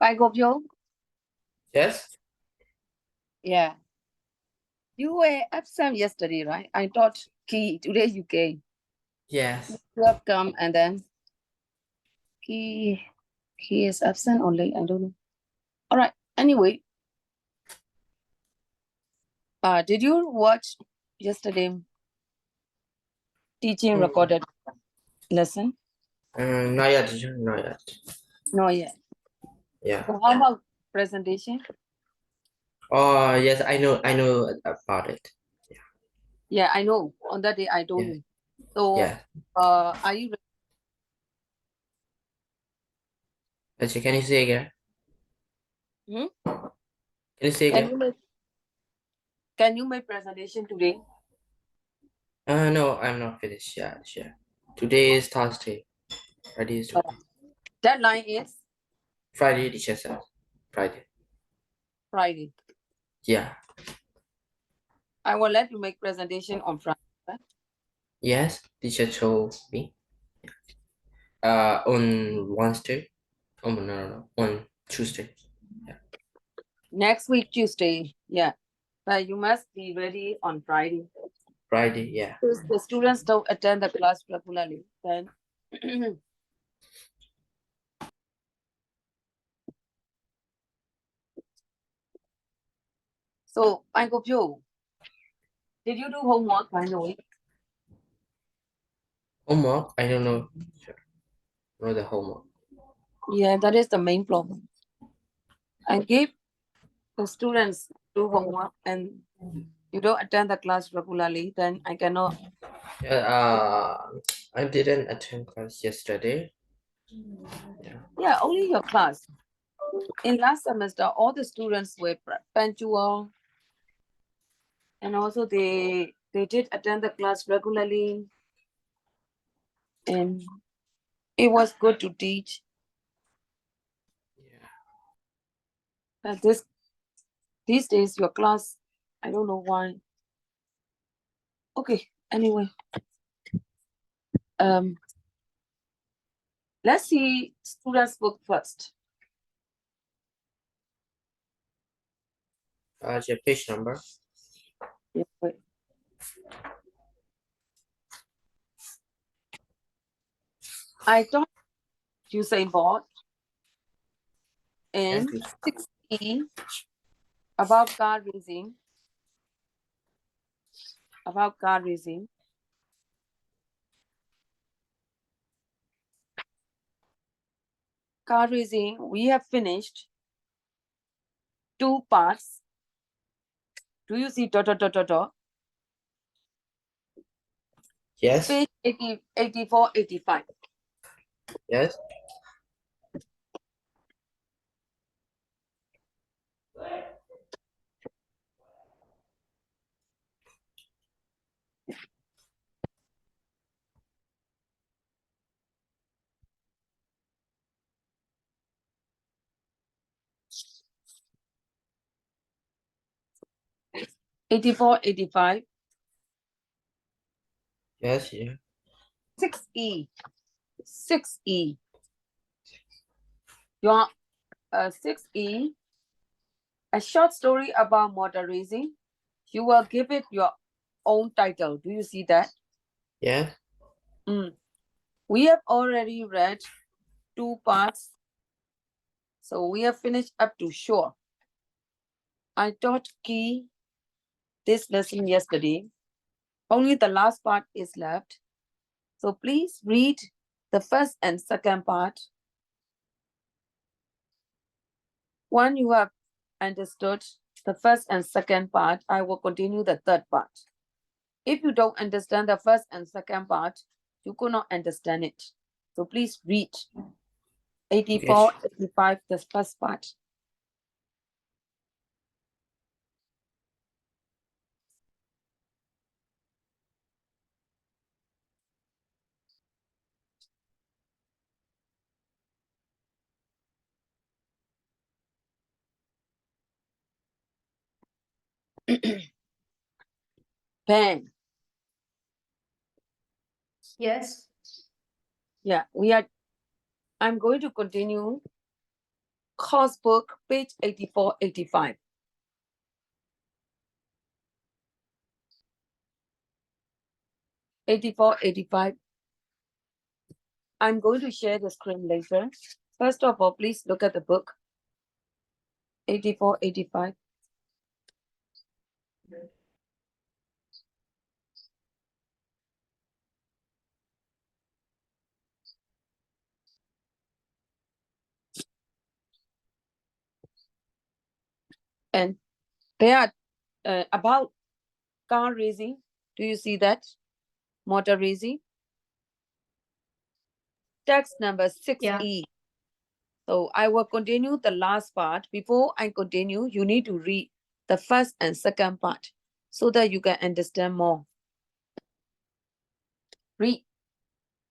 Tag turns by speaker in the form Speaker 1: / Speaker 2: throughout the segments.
Speaker 1: Bye, Gopyo.
Speaker 2: Yes.
Speaker 1: Yeah. You were absent yesterday, right? I thought today you came.
Speaker 2: Yes.
Speaker 1: You have come and then he is absent only. I don't know. All right. Anyway, did you watch yesterday teaching recorded lesson?
Speaker 2: Not yet, teacher. Not yet.
Speaker 1: No, yet.
Speaker 2: Yeah.
Speaker 1: So how about presentation?
Speaker 2: Oh, yes. I know about it.
Speaker 1: Yeah, I know. On that day, I told
Speaker 2: Yeah.
Speaker 1: you. So,
Speaker 2: Yeah.
Speaker 1: are you?
Speaker 2: Teacher, can you say again?
Speaker 1: Hmm?
Speaker 2: Can you say again?
Speaker 1: Can you make presentation today?
Speaker 2: No, I'm not finished. Yeah. Sure. Today is Thursday. Friday is today.
Speaker 1: Deadline is
Speaker 2: Friday, teacher said. Friday.
Speaker 1: Friday.
Speaker 2: Yeah.
Speaker 1: I will let you make presentation on Friday. Right?
Speaker 2: Yes, teacher told me. On Wednesday. Oh no. On Tuesday. Yeah.
Speaker 1: Next week, Tuesday. Yeah. But you must be ready on Friday.
Speaker 2: Friday. Yeah.
Speaker 1: If the students don't attend the class regularly, then so I hope you. Did you do homework by the way?
Speaker 2: Homework. I don't know. Sure. Know the homework.
Speaker 1: Yeah, that is the main problem. I gave the students do homework and you don't attend the class regularly, then I cannot.
Speaker 2: Yeah. I didn't attend class yesterday. Yeah.
Speaker 1: Yeah, only your class. In last semester, all the students were punctual, and also they did attend the class regularly, and it was good to teach.
Speaker 2: Yeah.
Speaker 1: But these days your class, I don't know why. Okay, anyway, let's see students book first.
Speaker 2: Your page number.
Speaker 1: Yeah, wait. I don't Usain Bolt
Speaker 2: Yes.
Speaker 1: and 6E about car racing. About car racing. Car racing, we have finished 2 parts. Do you see dot dot dot dot dot?
Speaker 2: Yes.
Speaker 1: Page 80, 84, 85.
Speaker 2: Yes.
Speaker 1: Yes. 84, 85.
Speaker 2: Yes. Yeah.
Speaker 1: 6E. 6E. Your 6E, a short story about motor racing. You will give it your own title. Do you see that?
Speaker 2: Yes.
Speaker 1: We have already read 2 parts. So we have finished up to shore. I taught Key this lesson yesterday. Only the last part is left. So please read the first and second part. When you have understood the first and second part, I will continue the third part. If you don't understand the first and second part, you could not understand it. So please read 84, 85, the first part. Pen.
Speaker 3: Yes.
Speaker 1: Yeah, I'm going to continue course book, page 84, 85. I'm going to share the screen later. First of all, please look at the book. 84, 85. And they are about car racing. Do you see that? Motor racing. Text number 6E. So I will continue the last part. Before I continue, you need to read the first and second part so that you can understand more. Read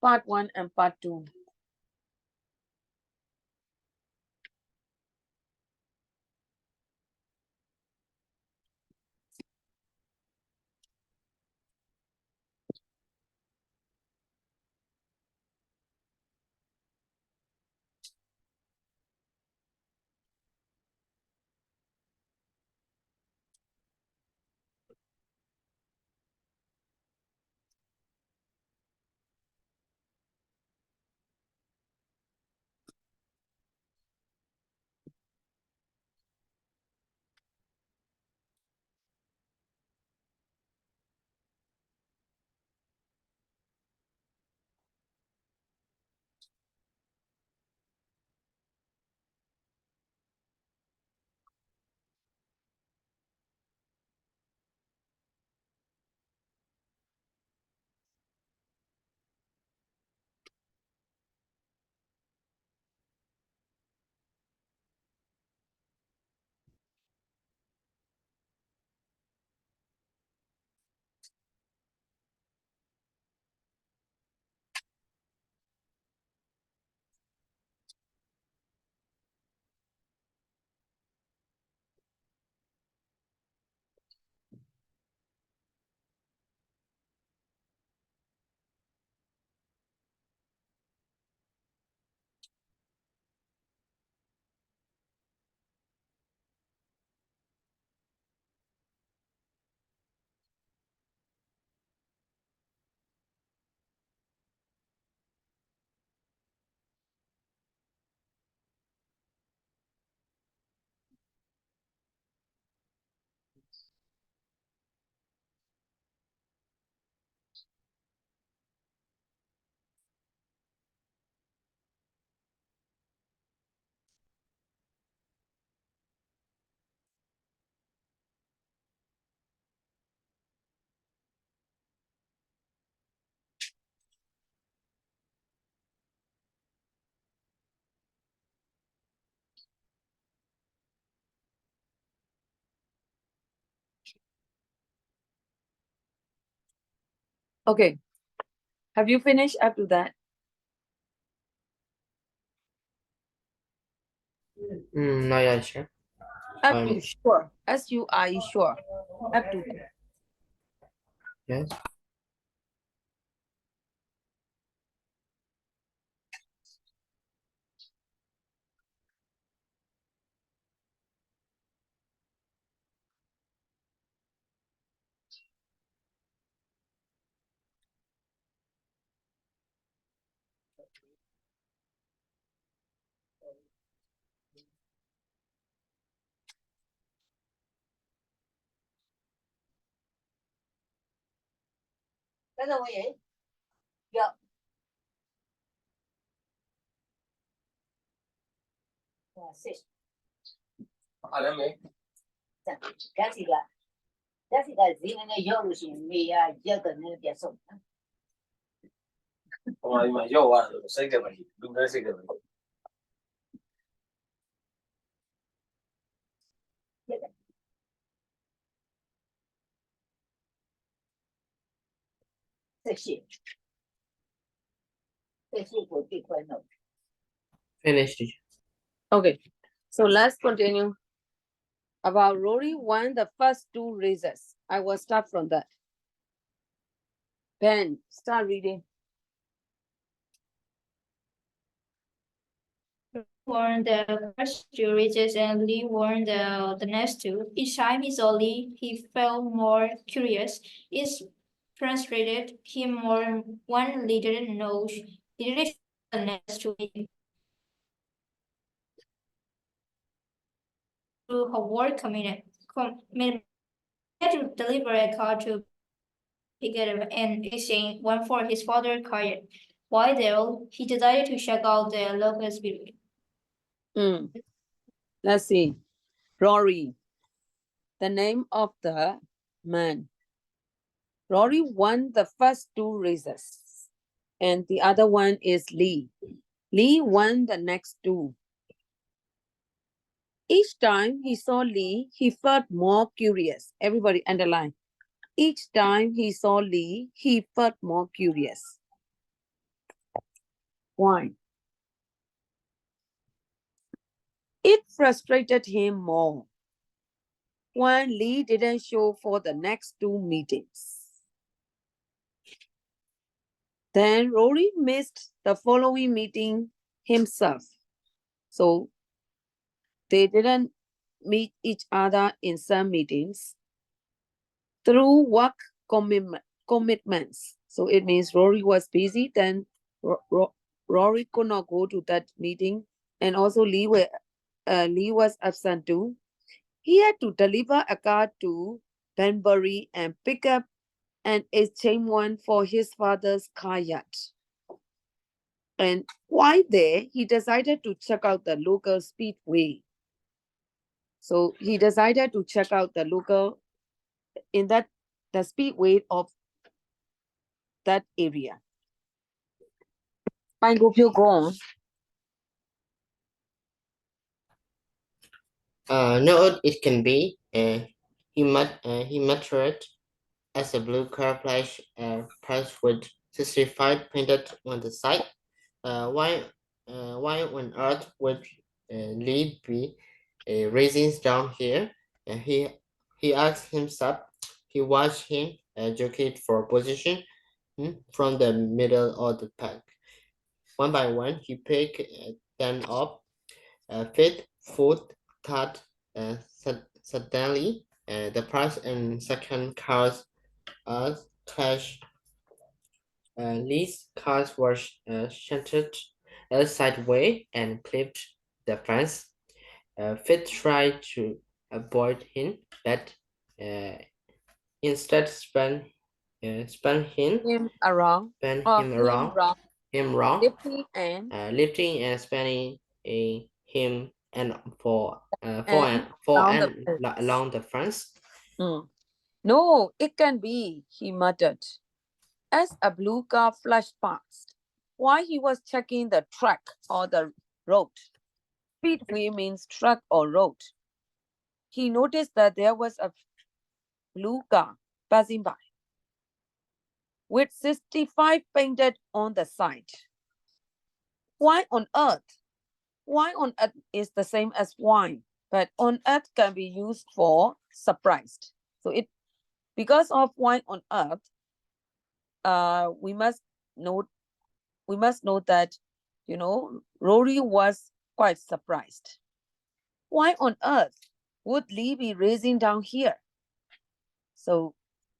Speaker 1: part 1 and part 2. Okay. Have you finished up to that?
Speaker 2: Not yet, sure.
Speaker 1: Up to sure. S-U-R-E, sure. Up to that.
Speaker 2: Yes.
Speaker 1: Cái đâu vậy? Dạ. Jessica zina yolo shin mi ya jaga ne ya so. Mà vô à, xây cái mày, đúng đấy xây cái mày. Sexy. Sexy của bị quên rồi.
Speaker 2: Finished.
Speaker 1: Okay, so let's continue. About Rory won the first 2 races. I will start from that. Ben, start reading.
Speaker 3: Won the first two races and Lee won the next two. Each time he saw Lee, he felt more curious. It frustrated him more when Lee didn't show up for the next two meetings. Through her work commitment, he had to deliver a card to pick it up and exchange one for his father's car. While there, he decided to check out the local speedway.
Speaker 1: Hmm. Let's see. Rory, the name of the man. Rory won the first two races, and the other one is Lee. Lee won the next two. Each time he saw Lee, he felt more curious. Everybody underline. Each time he saw Lee, he felt more curious. Why? It frustrated him more when Lee didn't show for the next two meetings. Then Rory missed the following meeting himself. So they didn't meet each other in some meetings through work commitments. So it means Rory was busy, then Rory could not go to that meeting, and also Lee was absent too. He had to deliver a card to Banbury and pick up and exchange one for his father's car yacht. And while there, he decided to check out the local speedway. So he decided to check out the local in that the speedway of that area. Fine, go on.
Speaker 2: No, it can be. He muttered as a blue car flash press with 65 painted on the side. Why, why on earth would Lee be racing down here? He asked himself. He watched him jockey for position from the middle of the pack. One by one, he picked them up, fifth, fourth, third, suddenly, the first and second cars clashed. Lee's cars were shunted sideways and clipped the fence. Fifth tried to avoid him, but uh, instead spun
Speaker 1: Him around,
Speaker 2: him round,
Speaker 1: lifting and
Speaker 2: lifting and spinning him and
Speaker 1: and down the fence.
Speaker 2: along the fence.
Speaker 1: Hmm. No, it can be, he muttered, as a blue car flashed past. While he was checking the track or the road. Speedway means track or road. He noticed that there was a blue car passing by with 65 painted on the side. Why on earth? Why on earth is the same as why, but on earth can be used for surprised. So it because of why on earth, we must note that Rory was quite surprised. Why on earth would Lee be racing down here? So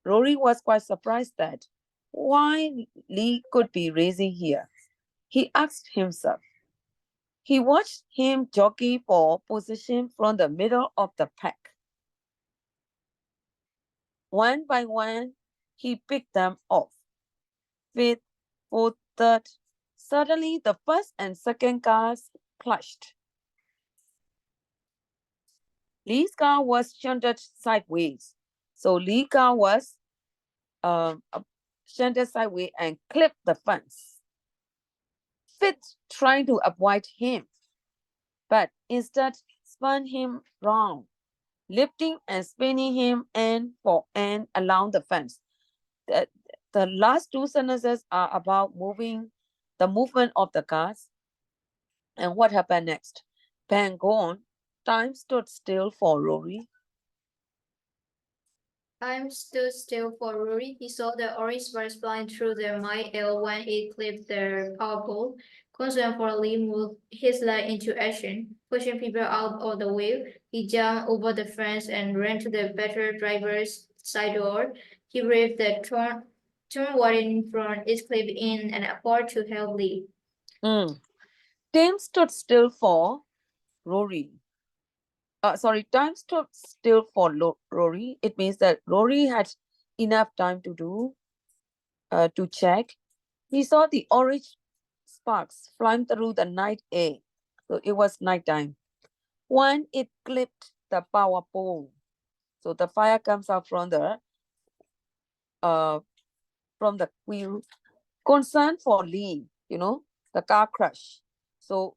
Speaker 1: Rory was quite surprised that why Lee could be racing here. He asked himself. He watched him jockey for position from the middle of the pack. One by one, he picked them off. Fifth, fourth, third. Suddenly, the first and second cars clashed. Lee's car was shunted sideways. So Lee's car was um, shunted sideways and clipped the fence. Fifth tried to avoid him, but instead spun him round, lifting and spinning him end for end along the fence. The, the last two sentences are about the movement of the cars. And what happened next? Pan gone. Time stood still for Rory.
Speaker 3: Time stood still for Rory. He saw the orange bars flying through the mid air when it clipped the power pole, Concerned for Lee moved his leg into action, pushing people out of the way. He jumped over the fence and ran to the better driver's side door. He braved the turn water in front, it clipped in an effort to help Lee.
Speaker 1: Tim stood still for Rory. Time stood still for Rory. It means that Rory had enough time to check. He saw the orange sparks flying through the night air. So it was nighttime. When it clipped the power pole, so the fire comes out uh from the wheel. Concern for Lee, the car crash. So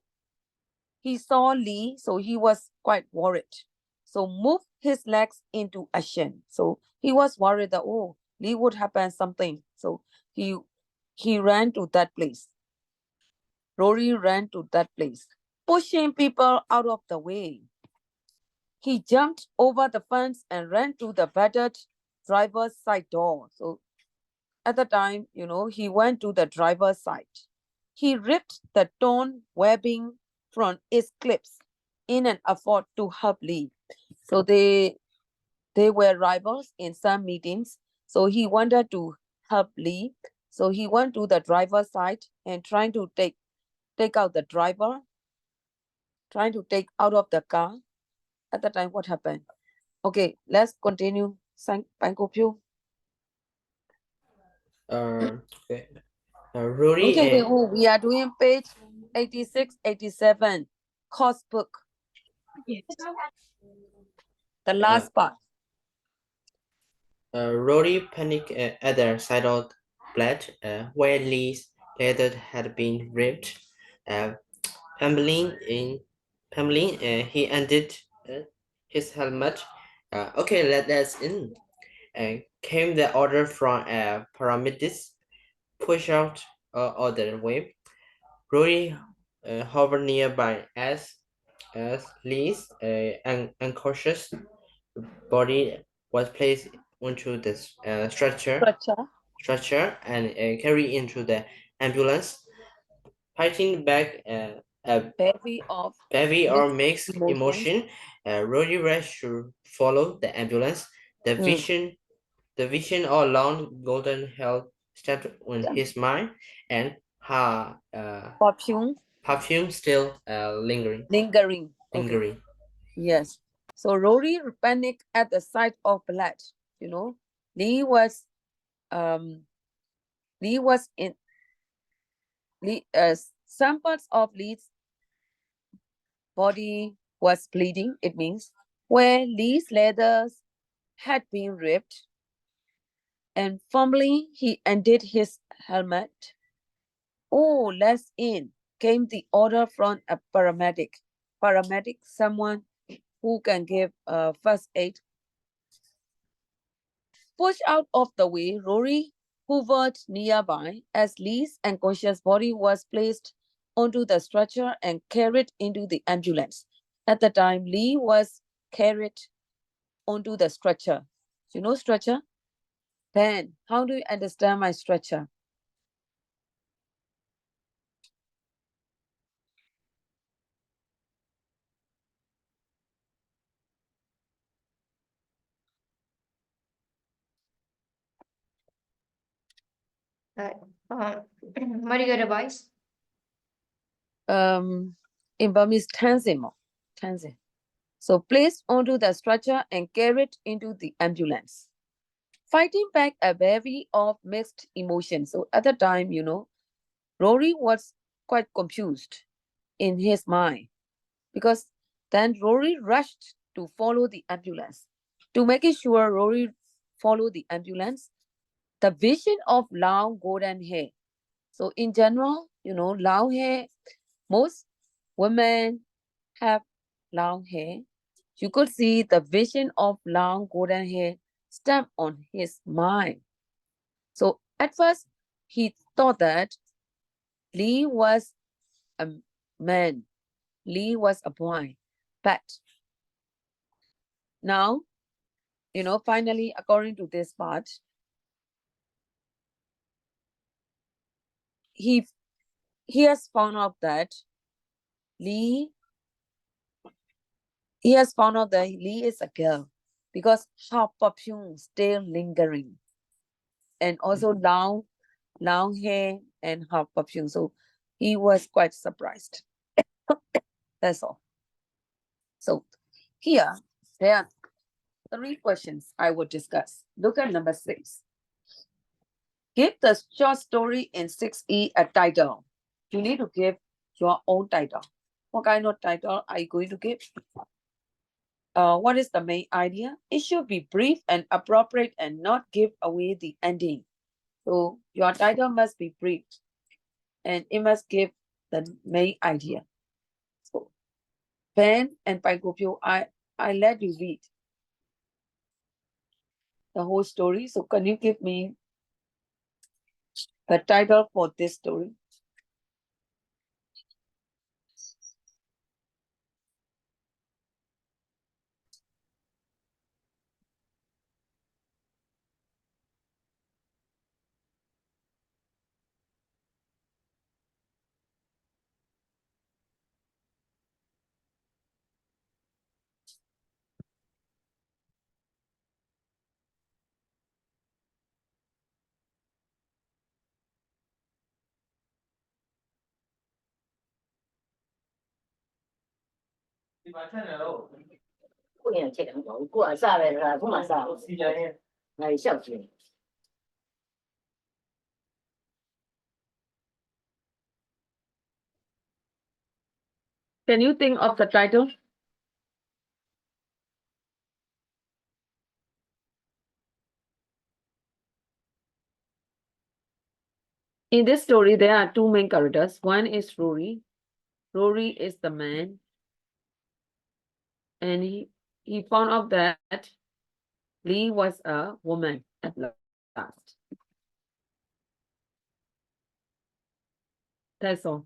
Speaker 1: he saw Lee, so he was quite worried. So moved his legs into action. So he was worried that Lee would happen something. So he ran to that place. Rory ran to that place, pushing people out of the way. He jumped over the fence and ran to the battered driver's side door. So at the time, he went to the driver's side. He ripped the torn webbing from its clips in an effort to help Lee. So they were rivals in some meetings. So he wanted to help Lee. So he went to the driver's side and trying to take out the driver, trying to take out of the car. At the time, what happened? Okay, let's continue. Pankopyo.
Speaker 2: Okay. Rory
Speaker 1: Okay,
Speaker 2: and
Speaker 1: we are doing page 86, 87. Course book. The last part.
Speaker 2: Rory panicked at the side of flat where Lee's leather had been ripped. Uh, Pamela, he undid his helmet. Okay, let us in. Came the order from paramedics. Push out other way. Rory hovered nearby as Lee's unconscious body was placed onto the stretcher and carried into the ambulance. Fighting back a
Speaker 1: Bevy
Speaker 2: or
Speaker 1: of
Speaker 2: mixed
Speaker 1: emotions.
Speaker 2: emotion, Rory rushed to follow the ambulance. The
Speaker 1: Mm.
Speaker 2: vision all along golden hell stepped on his mind, and her perfume still lingering.
Speaker 1: Lingering. Okay.
Speaker 2: Lingering.
Speaker 1: Yes. So Rory panicked at the sight of blood. Lee was um Lee was in Lee some parts of Lee's body was bleeding, it means, where Lee's leathers had been ripped, and fumbling he undid his helmet. Oh, let's in, came the order from a paramedic. Paramedic, someone who can give first aid. Pushed out of the way, Rory hovered nearby as Lee's unconscious body was placed onto the stretcher and carried into the ambulance. At the time, Lee was carried onto the stretcher. You know stretcher? Ben, how do you understand my stretcher?
Speaker 3: Medical device.
Speaker 1: In Burmese, tanzimo. Tanzim. So placed onto the stretcher and carried into the ambulance. Fighting back a bevy of mixed emotions. So at the time, Rory was quite confused in his mind because then Rory rushed to follow the ambulance. To make it sure Rory followed the ambulance, the vision of long golden hair. So in general, long hair, most women have long hair. You could see the vision of long golden hair stamped on his mind. So at first, he thought that Lee was a man, Lee was a boy. But now, finally, according to this part, he he has found out that Lee he has found out that Lee is a girl because her perfume still lingering, and also long hair and her perfume. So he was quite surprised. That's all. So here there are three questions I would discuss. Look at number 6. Give the short story in 6E a title. You need to give your own title. What kind of title are you going to give? What is the main idea? It should be brief and appropriate and not give away the ending. So your title must be brief and it must give the main idea. So Ben and Paikopyo, I let you read the whole story. So can you give me the title for this story? Can you think of the title? In this story, there are two main characters. One is Rory. Rory is the man, and he found out that Lee was a woman at last. That's all.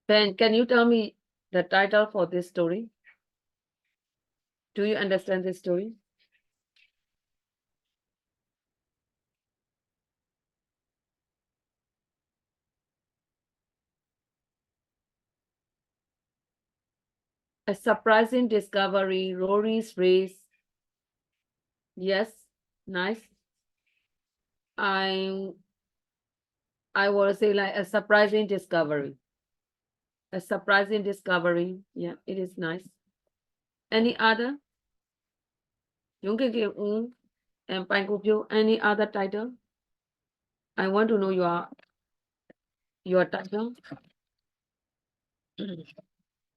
Speaker 1: Ben, can you tell me the title for this story? Do you understand this story? A surprising discovery, Rory's race. Yes, nice. I will say like a surprising discovery. A surprising discovery. Yeah, it is nice. Any other? Yung and Pankupyo, any other title? I want to know your title.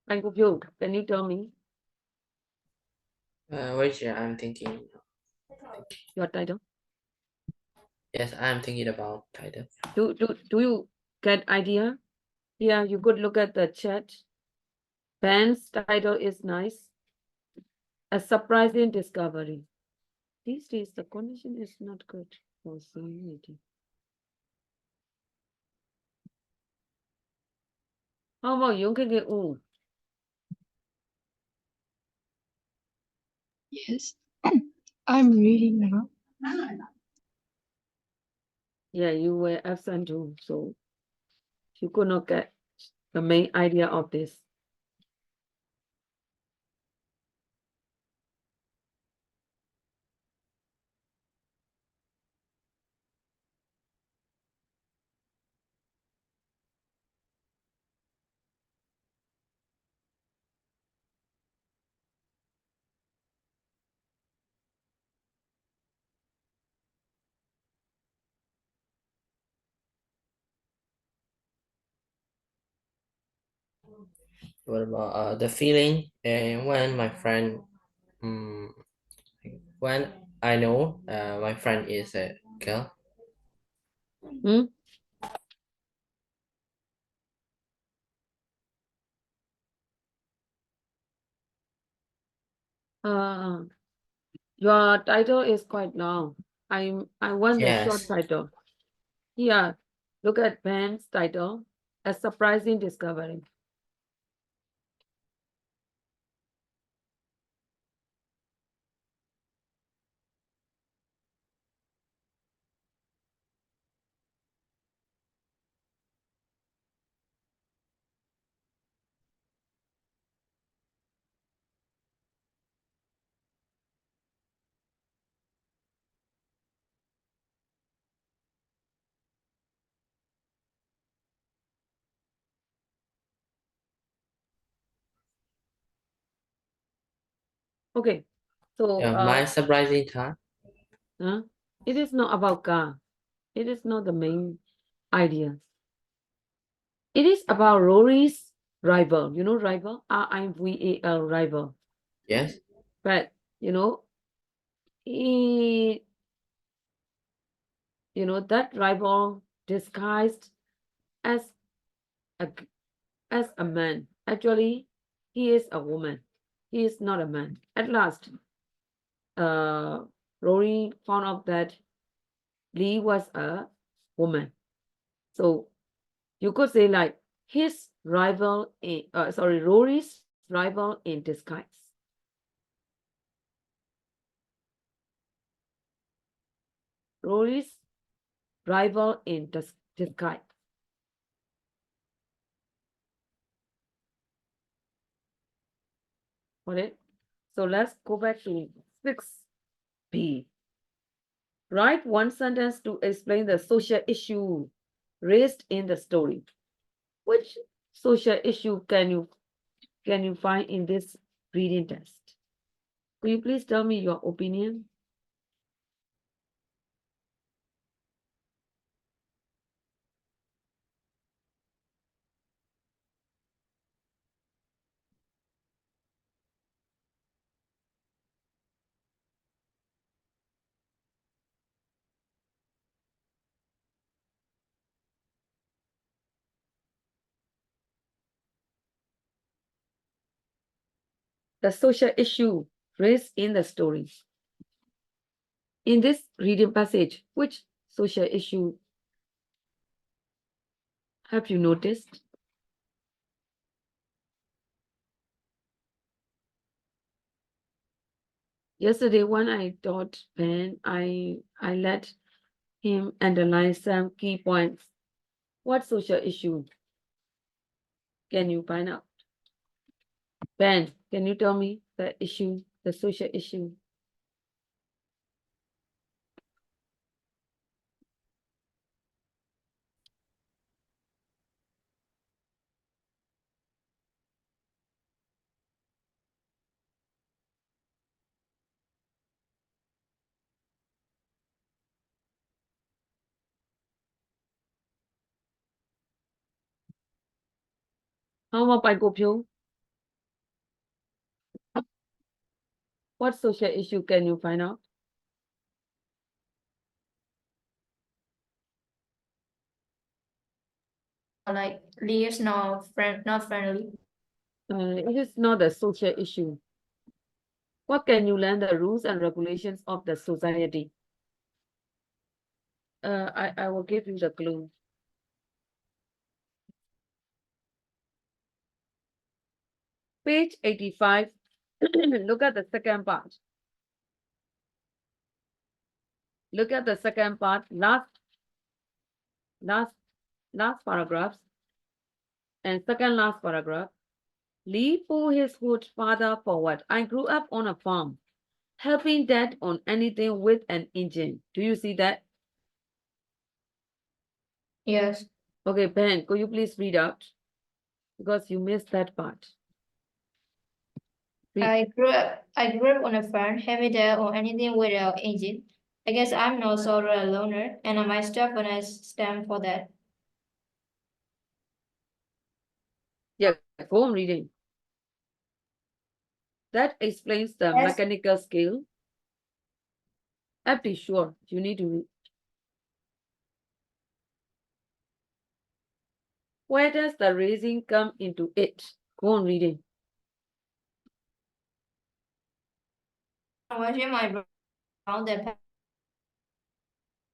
Speaker 1: I hope you. Can you tell me
Speaker 2: Wait, yeah, I'm thinking.
Speaker 1: your title?
Speaker 2: Yes, I'm thinking about title.
Speaker 1: Do you get idea? Yeah, you could look at the chat. Ben's title is nice. A surprising discovery. These days the condition is not good for salinity. How about you? Can get
Speaker 4: Yes, I'm reading now.
Speaker 1: Yeah, you were absent too, so you could not get the main idea of this.
Speaker 2: What about the feeling when my friend, um, when I know my friend is a girl?
Speaker 1: Hmm? Uh, your title is quite long. I want the short
Speaker 2: Yes.
Speaker 1: title. Yeah, look at Ben's title. A surprising discovery. Okay, so
Speaker 2: My surprising thought.
Speaker 1: huh? It is not about car. It is not the main idea. It is about Rory's rival. You know, rival, rival, rival.
Speaker 2: Yes.
Speaker 1: But you know, he, that rival disguised as a as a man. Actually, he is a woman. He is not a man. At last, uh, Rory found out that Lee was a woman. So you could say like his rival in Rory's rival in disguise. Rory's rival in disguise. Got it? So let's go back to 6B. Write one sentence to explain the social issue raised in the story. Which social issue can you find in this reading test? Could you please tell me your opinion? The social issue raised in the story. In this reading passage, which social issue have you noticed? Yesterday, when I taught Ben, I let him analyze some key points. What social issue can you find out? Ben, can you tell me the issue, the social issue? How about by Gopyo? What social issue can you find out?
Speaker 3: Like Lee is not friendly.
Speaker 1: It is not a social issue. What can you learn the rules and regulations of the society? I will give you the clue. Page 85. Look at the second part. Look at the second part, last paragraphs and second last paragraph. Lee pulled his hood farther forward. I grew up on a farm, helping dad on anything with an engine. Do you see that?
Speaker 3: Yes.
Speaker 1: Okay, Ben, could you please read out? Because you missed that part. Read.
Speaker 3: I grew up on a farm, heavy there or anything without engine. I guess I'm no sort of a loner, and I might stop when I stand for that.
Speaker 1: Yeah, go on reading. That explains the
Speaker 3: Yes.
Speaker 1: mechanical skill. Abdi, sure, you need to read. Where does the racing come into it? Go on reading.
Speaker 3: I'm watching my brown that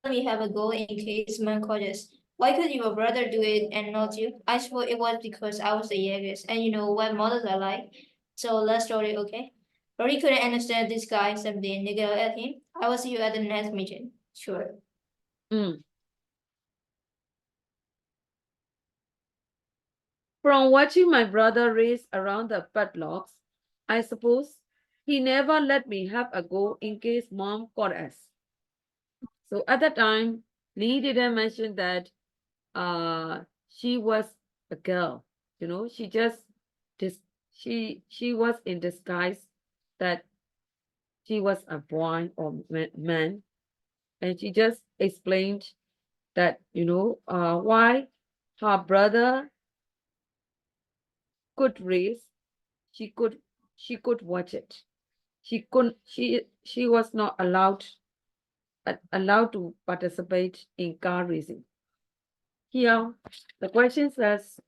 Speaker 3: we have a goal in case man coaches. Why could your brother do it and not you? I suppose it was because I was the youngest, and you know what mothers are like. So last story, okay? Rory couldn't understand this guy, something nigga at him. I will see you at the next meeting. Sure.
Speaker 1: From watching my brother race around the padlocks, I suppose he never let me have a go in case mom caught us. So at the time, Lee didn't mention that she was a girl. You know, she just dis she was in disguise that she was a boy or man, and she just explained that why her brother could race, she could watch it. She couldn't. She was not allowed to participate in car racing. Here, the question says,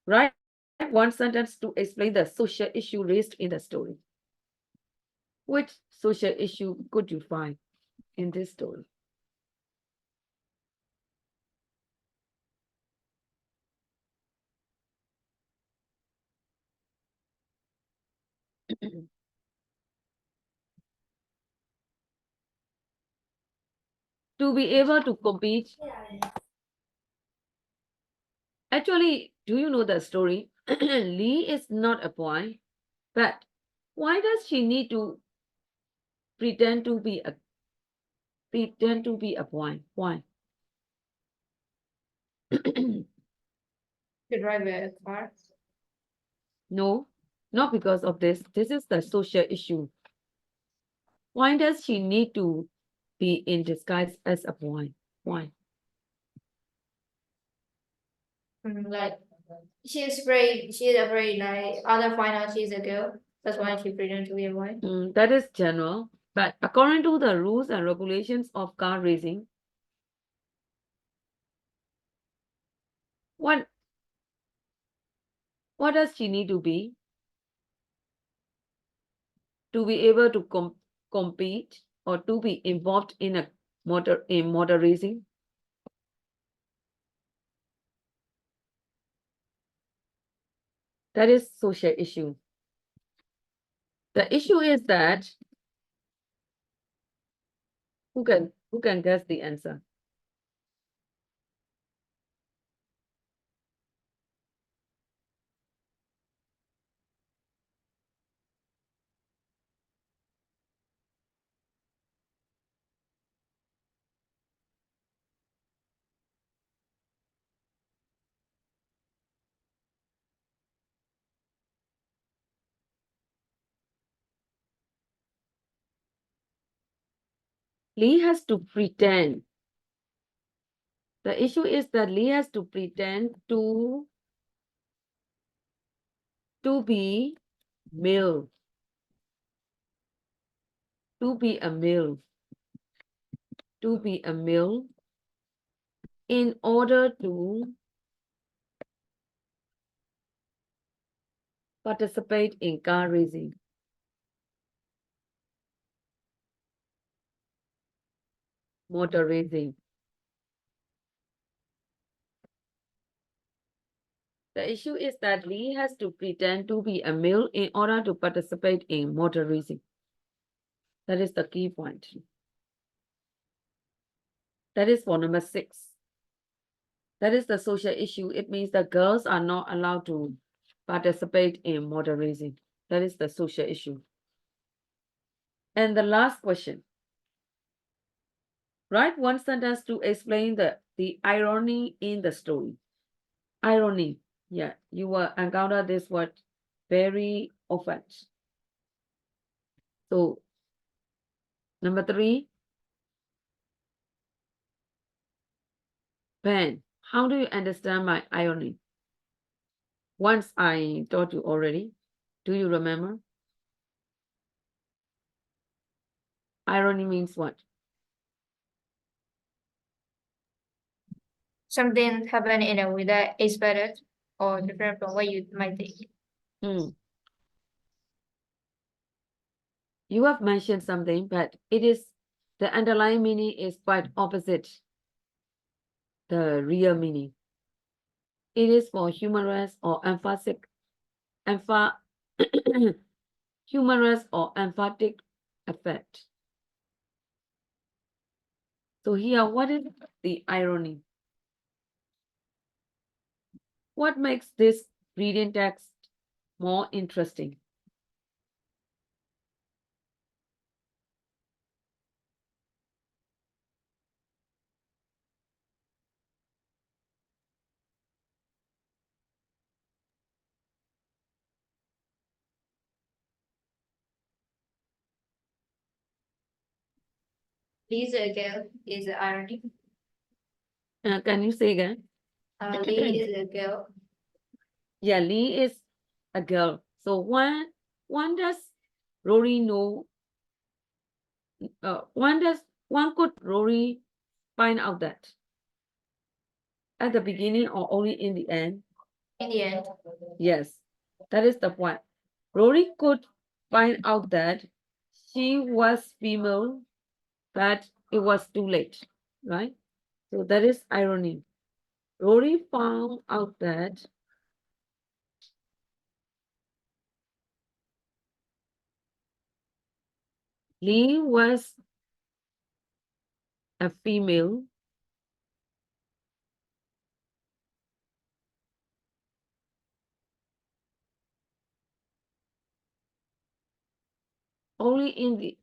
Speaker 1: write one sentence to explain the social issue raised in the story. Which social issue could you find in this story? To be able to compete. Actually, do you know the story? Lee is not a boy, but why does she need to pretend to be a boy? Why?
Speaker 3: To drive a car.
Speaker 1: No, not because of this. This is the social issue. Why does she need to be in disguise as a boy? Why?
Speaker 3: Like she's afraid like other find out she's a girl. That's why she pretend to be a boy.
Speaker 1: That is general, but according to the rules and regulations of car racing, what does she need to be able to compete or to be involved in a motor racing? That is social issue. The issue is that who can guess the answer? Lee has to pretend. The issue is that Lee has to pretend to To be male. To be a male. To be a male. In order to participate in car racing. Motor racing. The issue is that Lee has to pretend to be a male in order to participate in motor racing. That is the key point. That is for number 6. That is the social issue. It means that girls are not allowed to participate in motor racing. That is the social issue. And the last question. Write one sentence to explain the irony in the story. Irony. Yeah, you will encounter this word very often. So, number 3, Ben, how do you understand my irony? Once I taught you already. Do you remember? Irony means what?
Speaker 3: Something happened in a way that is better or different from what you might think.
Speaker 1: You have mentioned something, but it is the underlying meaning is quite opposite the real meaning. It is for humorous or emphatic, humorous or emphatic effect. So here, what is the irony? What makes this reading text more interesting?
Speaker 3: Lisa girl is the irony.
Speaker 1: Can you say again?
Speaker 3: Lee is a girl.
Speaker 1: Yeah, Lee is a girl. So one does Rory know? One could Rory find out that at the beginning or only in the end?
Speaker 3: In the end,
Speaker 1: Yes, that is the point. Rory could find out that she was female, but it was too late, right? So that is irony. Rory found out that Lee was a female only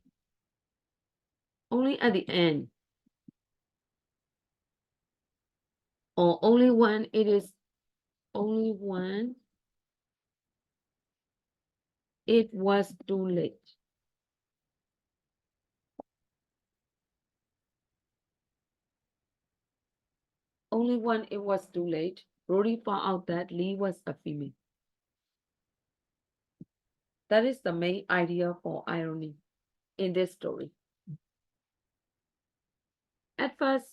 Speaker 1: at the end, or only when it is only when it was too late. Only when it was too late, Rory found out that Lee was a female. That is the main idea for irony in this story. At first,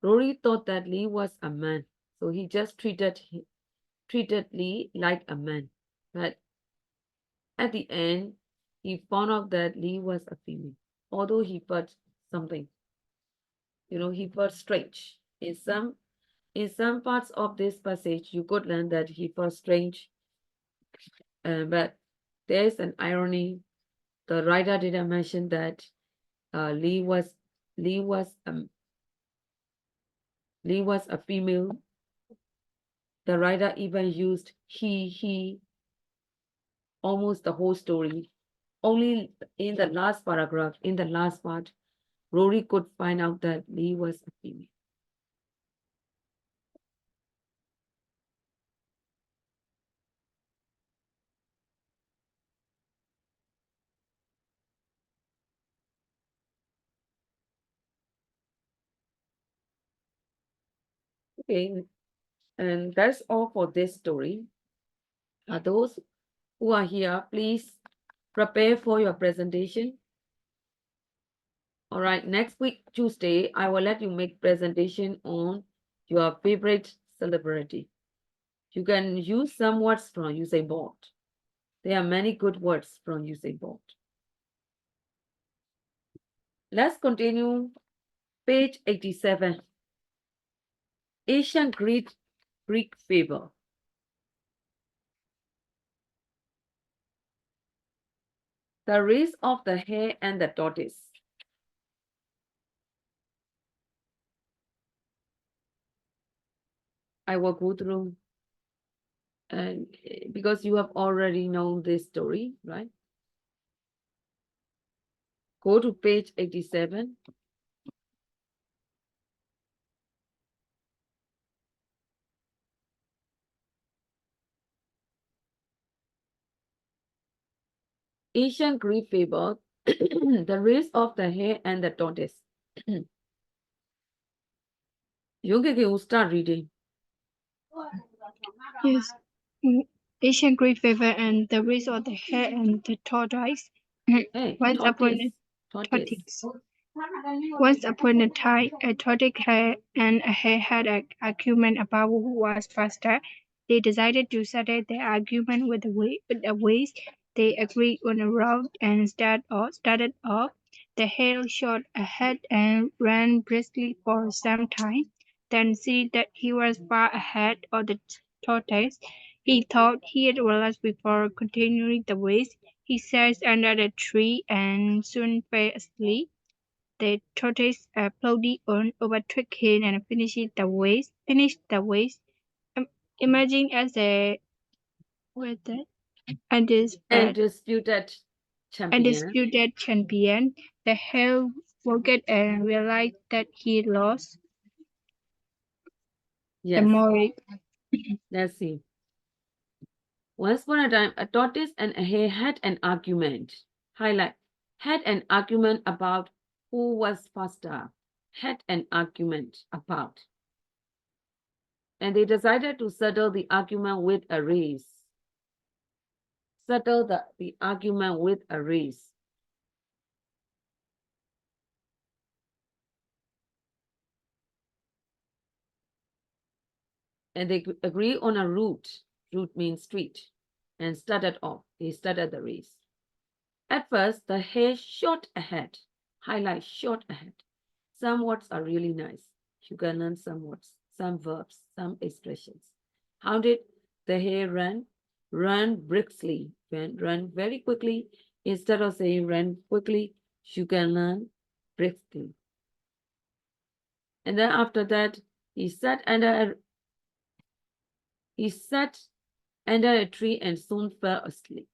Speaker 1: Rory thought that Lee was a man, so he just treated Lee like a man. But at the end, he found out that Lee was a female, although he felt something. He felt strange. In some parts of this passage, you could learn that he felt strange, but there is an irony. The writer didn't mention that Lee was Lee was a female. The writer even used he almost the whole story. Only in the last paragraph, in the last part, Rory could find out that Lee was a female. Okay, and that's all for this story. Those who are here, please prepare for your presentation. All right, next week, Tuesday, I will let you make presentation on your favorite celebrity. You can use some words from Usain Bolt. There are many good words from Usain Bolt. Let's continue. Page 87. Ancient Greek fable. The race of the hare and the tortoise. I will go through, and because you have already known this story, right? Go to page 87. Ancient Greek fable, the race of the hare and the tortoise. Yogi, can you start reading?
Speaker 4: Yes. Ancient Greek fever and the race of the hare and the tortoise.
Speaker 1: Hey,
Speaker 4: Once upon a
Speaker 1: tortoise.
Speaker 4: tortoise. Once upon a time, a tortoise and a hare had an argument about who was faster. They decided to settle their argument with a race. They agreed on a route and started off. The hare shot ahead and ran briskly for some time. Then, seeing that he was far ahead of the tortoise, he thought he had realized before continuing the race. He sat under the tree and soon fell asleep. The tortoise plodded on, overtook him, and Finished the race, emerging as a what that
Speaker 1: Undisputed champion.
Speaker 4: undisputed champion. The hare woke and realized that he lost. The
Speaker 1: Yes,
Speaker 4: more
Speaker 1: let's see. Once upon a time, a tortoise and a hare had an argument. Highlight. Had an argument about who was faster. Had an argument about. And they decided to settle the argument with a race. Settle the argument with a race. And they agree on a route. Route means street. And started off. They started the race. At first, the hare shot ahead. Highlight shot ahead. Some words are really nice. You can learn some words, some verbs, some expressions. How did the hare run? Run briskly. Run very quickly. Instead of saying run quickly, you can learn briskly. And then after that, he sat under a tree and soon fell asleep.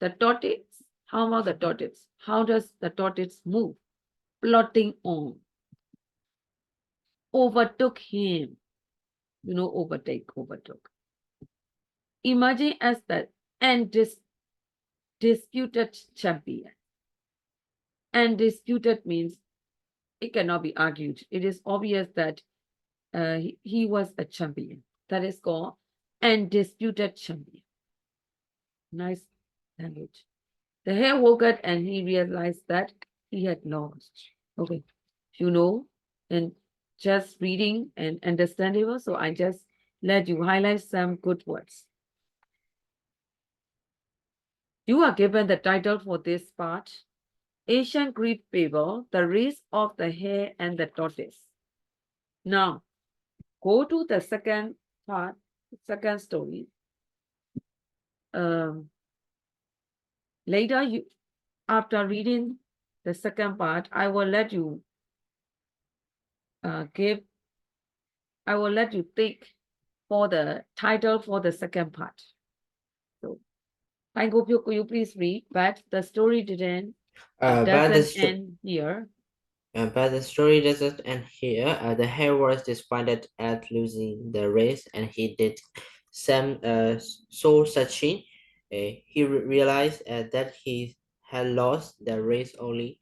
Speaker 1: The tortoise, how about the tortoise? How does the tortoise move? Plodding on. Overtook him. Overtook. Emerging as the undisputed champion. Undisputed means it cannot be argued. It is obvious that he was a champion. That is called undisputed champion. Nice language. The hare woke up and he realized that he had lost. Okay, and just reading and understandable. So I just let you highlight some good words. You are given the title for this part, Ancient Greek Fable, The Race of the Hare and the Tortoise. Now, go to the second part, second story. Later, after reading the second part, I will let you think for the title for the second part. So, Pangopyo, could you please read? But the story doesn't end here.
Speaker 2: But the story doesn't end here. The hare was disappointed at losing the race, and he did some soul searching. He realized that he had lost the race only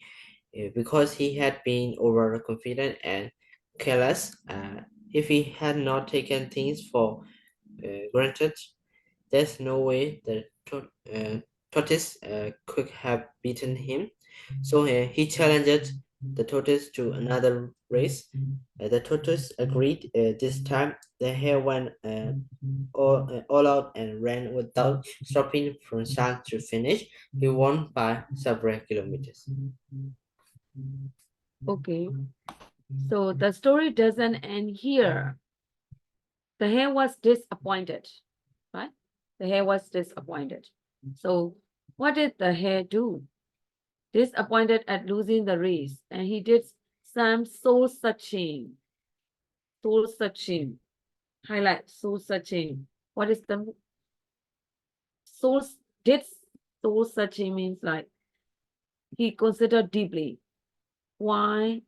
Speaker 2: because he had been overconfident and careless. If he had not taken things for granted, There's no way the tortoise could have beaten him. So he challenged the tortoise to another race. The tortoise agreed. This time, the hare went all out and ran without stopping from start to finish. He won by several kilometers.
Speaker 1: Okay. So the story doesn't end here. The hare was disappointed, right? The hare was disappointed. So what did the hare do? Disappointed at losing the race, and he did some soul searching. Soul searching. Highlight soul searching. What is the soul? Did soul searching means like he considered deeply why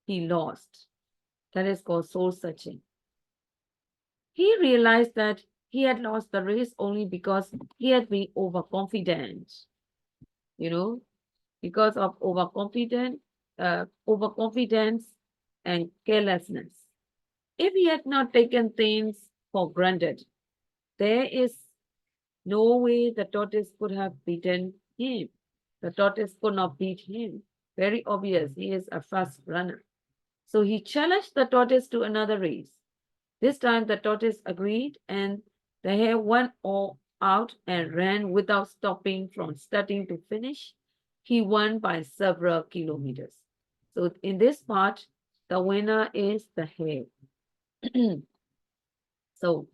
Speaker 1: he lost. That is called soul searching. He realized that he had lost the race only because he had been overconfident. You know, because of overconfidence and carelessness. If he had not taken things for granted, there is no way the tortoise could have beaten him. The tortoise could not beat him. Very obvious, he is a fast runner. So he challenged the tortoise to another race. This time the tortoise agreed, and the hare went all out and ran without stopping from starting to finish. He won by several kilometers. So in this part, the winner is the hare. So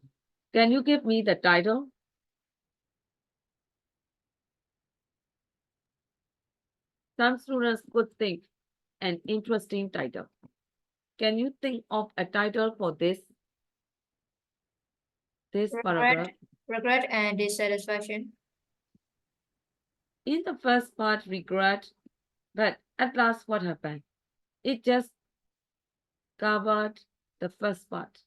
Speaker 1: can you give me the title? Some students could think an interesting title. Can you think of a title for this paragraph?
Speaker 3: Regret and dissatisfaction.
Speaker 1: In the first part, regret, but at last what happened? It just covered the first part.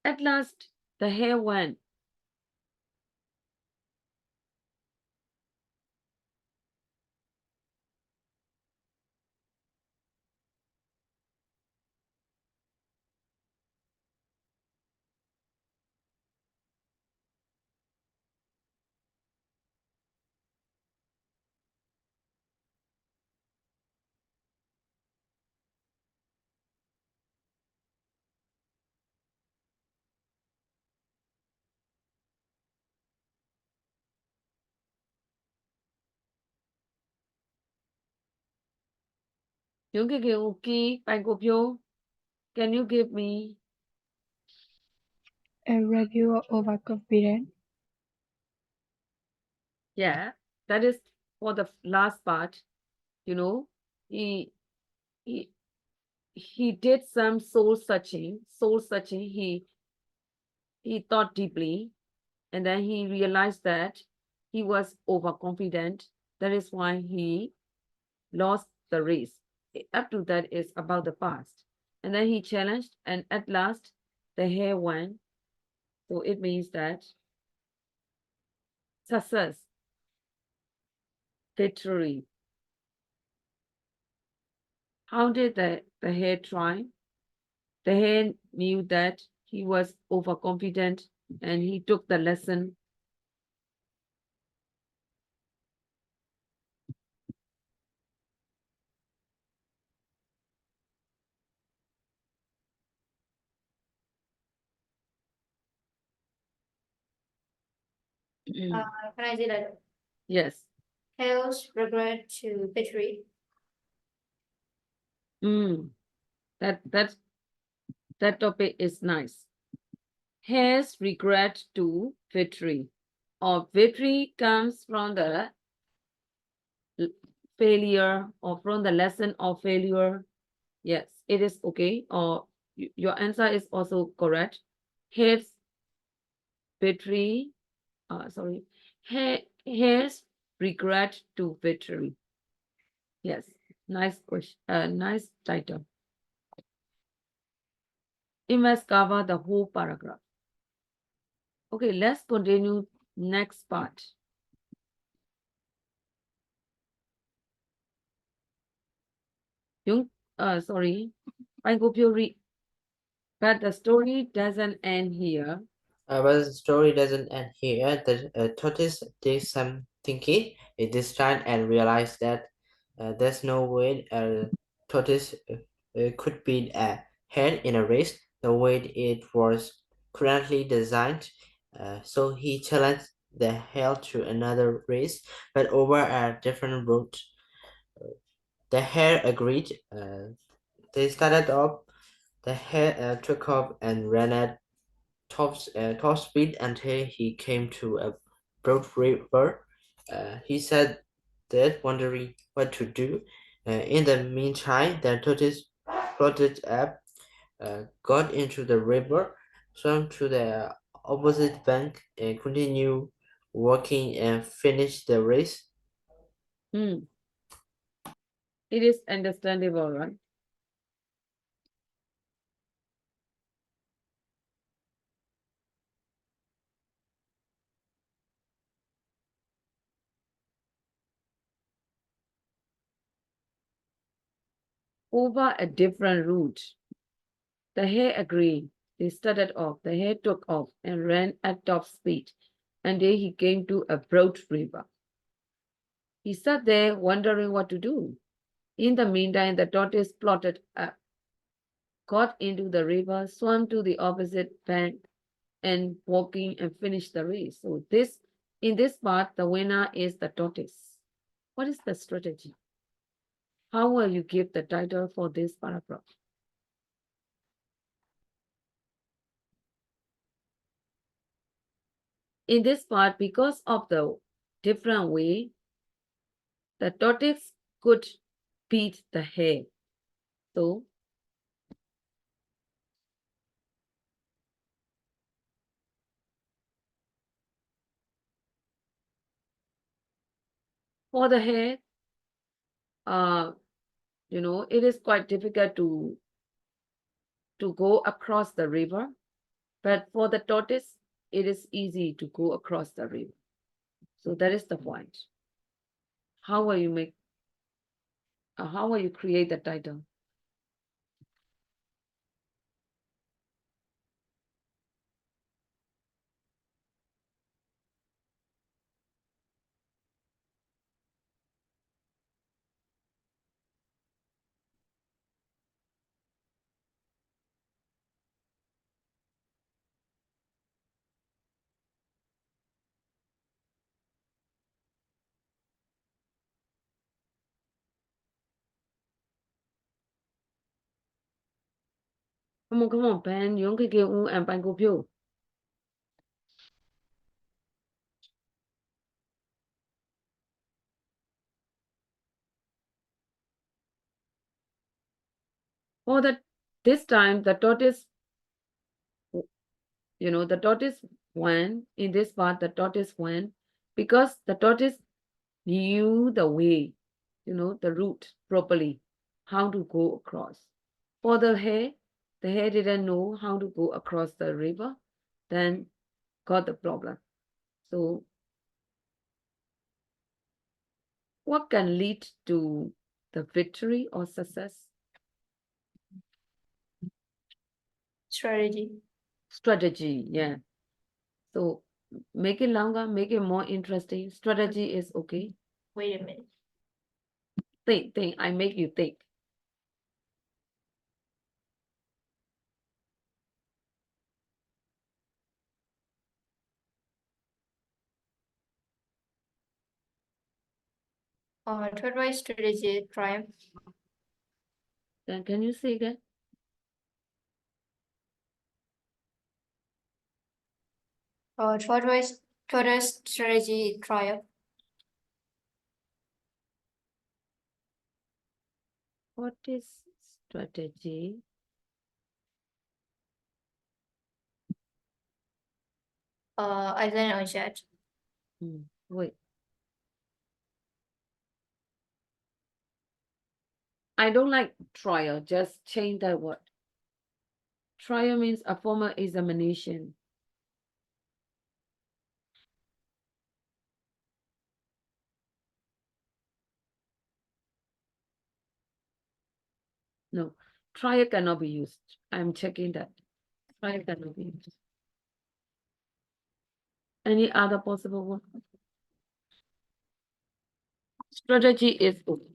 Speaker 1: At last, the hare won. Can you give me
Speaker 4: A review overconfident.
Speaker 1: yeah, that is for the last part. You know, he he he did some soul searching. Soul searching. He thought deeply, and then he realized that he was overconfident. That is why he lost the race. Up to that is about the past. And then he challenged, and at last the hare won. So it means that success, victory. How did the hare try? The hare knew that he was overconfident, and he took the lesson.
Speaker 3: Can I say that?
Speaker 1: Yes.
Speaker 3: Hare's regret to victory.
Speaker 1: That topic is nice. Hare's regret to victory, or victory comes from the failure or from the lesson of failure. Yes, it is okay. Or your answer is also correct. Hare's victory, sorry, hare's regret to victory. Yes, nice question. Nice title. It must cover the whole paragraph. Okay, let's continue next part. Yung, sorry, I hope you read. But the story doesn't end here.
Speaker 2: But the story doesn't end here. The tortoise did some thinking at this time and realized that there's no way a tortoise could beat a hare in a race the way it was currently designed. So he challenged the hare to another race, but over a different route. The hare agreed. They started off. The hare took off and ran at top speed until he came to a broad river. He sat there wondering what to do. In the meantime, the tortoise floated up, got into the river, swam to the opposite bank, and continued walking and finished the race.
Speaker 1: Hmm. It is understandable, right? Over a different route. The hare agreed. They started off. The hare took off and ran at top speed until he came to a broad river. He sat there wondering what to do. In the meantime, the tortoise plodded up, got into the river, swam to the opposite bank, and walking and finished the race. So in this part, the winner is the tortoise. What is the strategy? How will you give the title for this paragraph? In this part, because of the different way, the tortoise could beat the hare. So for the hare, uh, it is quite difficult to go across the river, but for the tortoise, it is easy to go across the river. So that is the point. How will you make? How will you create the title? Come on, Ben. Yung kiki and pan ko pyo. For this time, the tortoise, the tortoise went in this part. The tortoise went because the tortoise knew the way, the route properly, how to go across. For the hare didn't know how to go across the river, then got the problem. So, what can lead to the victory or success?
Speaker 3: Strategy.
Speaker 1: Strategy, yeah. So, make it longer, make it more interesting. Strategy is okay.
Speaker 3: Wait a minute.
Speaker 1: Think. I make you think.
Speaker 3: Tortoise strategy triumph.
Speaker 1: Then can you say again?
Speaker 3: Tortoise strategy triumph.
Speaker 1: What is strategy?
Speaker 3: I don't know yet.
Speaker 1: Wait. I don't like trial. Just change that word. Trial means a formal examination. No, trial cannot be used. I'm checking that. Trial cannot be used. Any other possible one? Strategy is okay.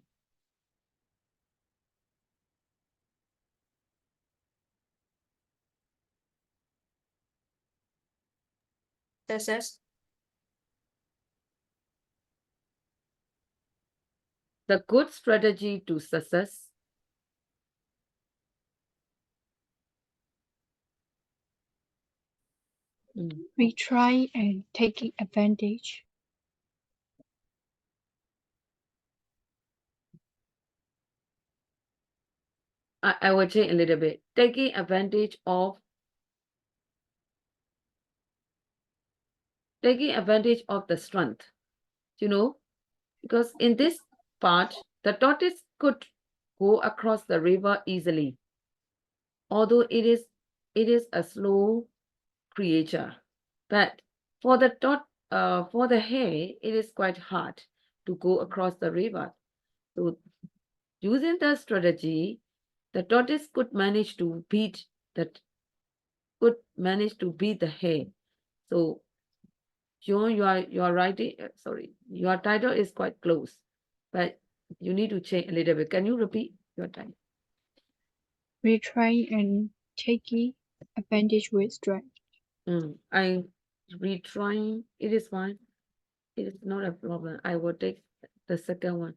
Speaker 3: Success.
Speaker 1: The good strategy to success.
Speaker 4: Retry and taking advantage.
Speaker 1: I will change a little bit. Taking advantage of the strength. You know, because in this part, the tortoise could go across the river easily, although it is a slow creature. But for the hare, it is quite hard to go across the river. So using the strategy, the tortoise could manage to beat the hare. So your writing, sorry, your title is quite close, but you need to change a little bit. Can you repeat your title?
Speaker 4: Retry and taking advantage with strength.
Speaker 1: I retrying. It is fine. It is not a problem. I will take the second one.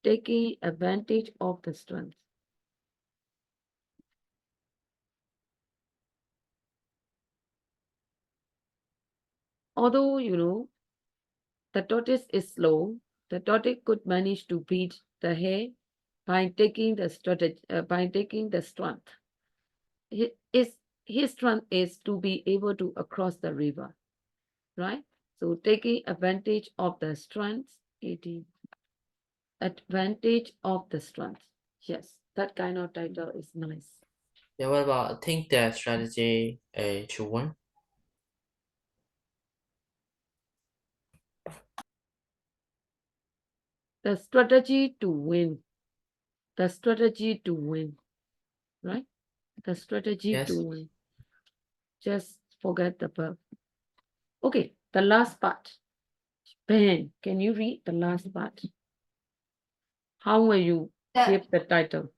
Speaker 1: Taking advantage of the strength. Although, the tortoise is slow, the tortoise could manage to beat the hare by taking the strength. His strength is to be able to cross the river, right? So taking advantage of the strength, advantage of the strength. Yes, that kind of title is nice.
Speaker 2: Yeah, what about I think the strategy to win?
Speaker 1: The strategy to win. The strategy to win, right? The strategy
Speaker 2: Yes.
Speaker 1: to win. Just forget the verb. Okay, the last part. Ben, can you read the last part? How will you give the title?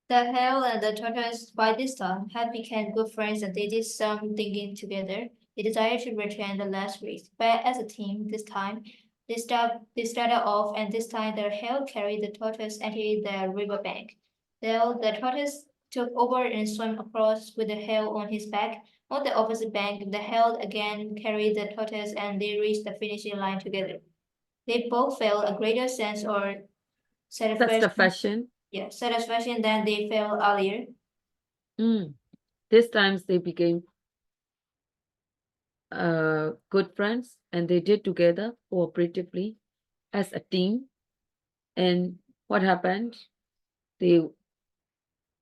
Speaker 3: The hare and the tortoise by this time had become good friends and they did some thinking together. They decided to return the last race, but as a team this time, they started off and this time the hare carried the tortoise until the riverbank. Then the tortoise took over and swam across with the hare on his back. On the opposite bank, the hare again carried the tortoise and they reached the finishing line together. They both felt a greater sense or
Speaker 1: Satisfaction.
Speaker 3: satisfaction than they felt earlier.
Speaker 1: This times they became good friends and they did together cooperatively as a team. And what happened? They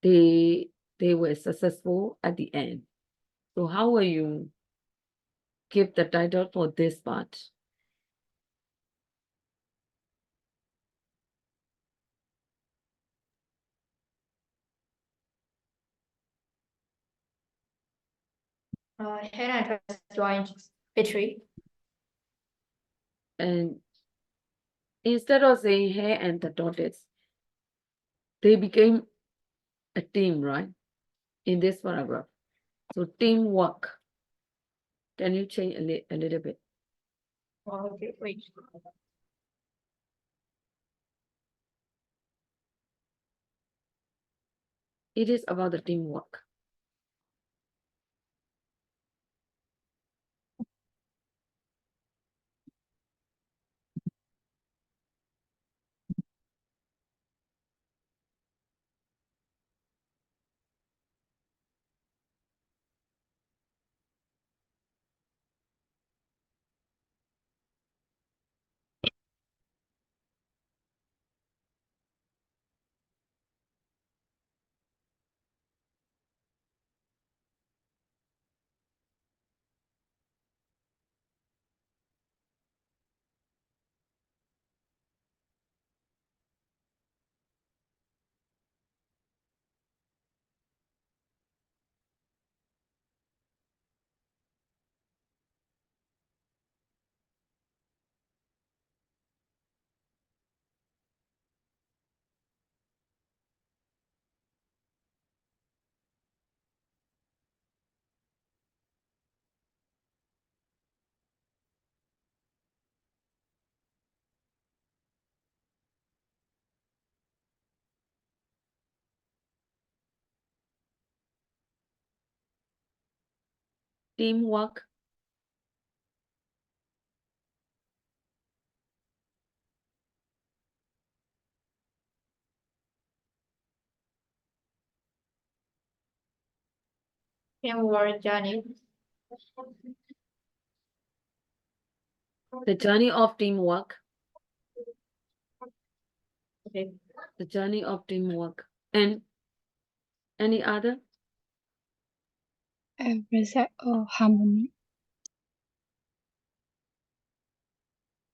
Speaker 1: they they were successful at the end. So how will you give the title for this part?
Speaker 3: Hannah has joined victory.
Speaker 1: And instead of saying hare and the tortoise, they became a team, right? In this paragraph. So teamwork. Can you change a little bit?
Speaker 3: Okay, wait.
Speaker 1: It is about the teamwork. teamwork,
Speaker 3: Teamwork journey.
Speaker 1: the journey of teamwork,
Speaker 3: Okay.
Speaker 1: the journey of teamwork, and any other?
Speaker 4: A result of harmony.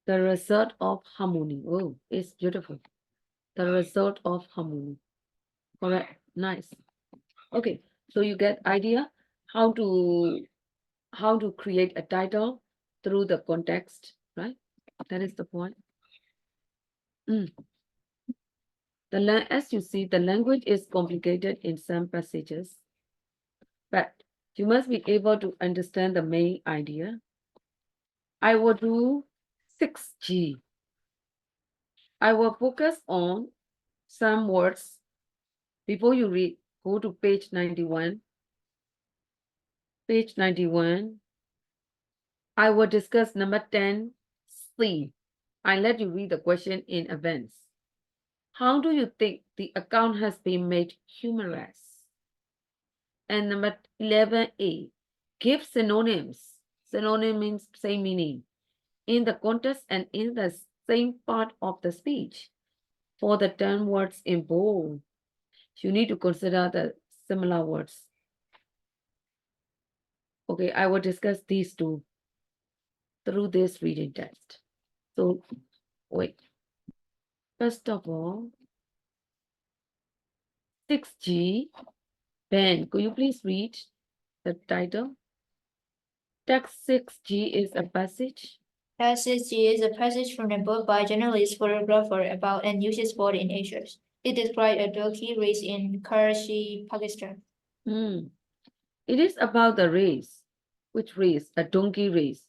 Speaker 1: The result of harmony. Oh, it's beautiful. The result of harmony. Correct. Nice. Okay, so you get idea how to create a title through the context, right? That is the point. As you see, the language is complicated in some passages, but you must be able to understand the main idea. I will do 6G. I will focus on some words. Before you read, go to page 91. Page 91. I will discuss number 10C. I let you read the question in advance. How do you think the account has been made humorous? And number 11A, give synonyms. Synonym means same meaning in the context and in the same part of the speech. For the 10 words in bold, you need to consider the similar words. Okay, I will discuss these two through this reading test. So, wait. First of all, 6G. Ben, could you please read the title? Text 6G is a passage.
Speaker 3: Passage is a passage from a book by journalist photographer about unusual sport in Asia. It describes a donkey race in Karachi, Pakistan.
Speaker 1: It is about the race. Which race? A donkey race.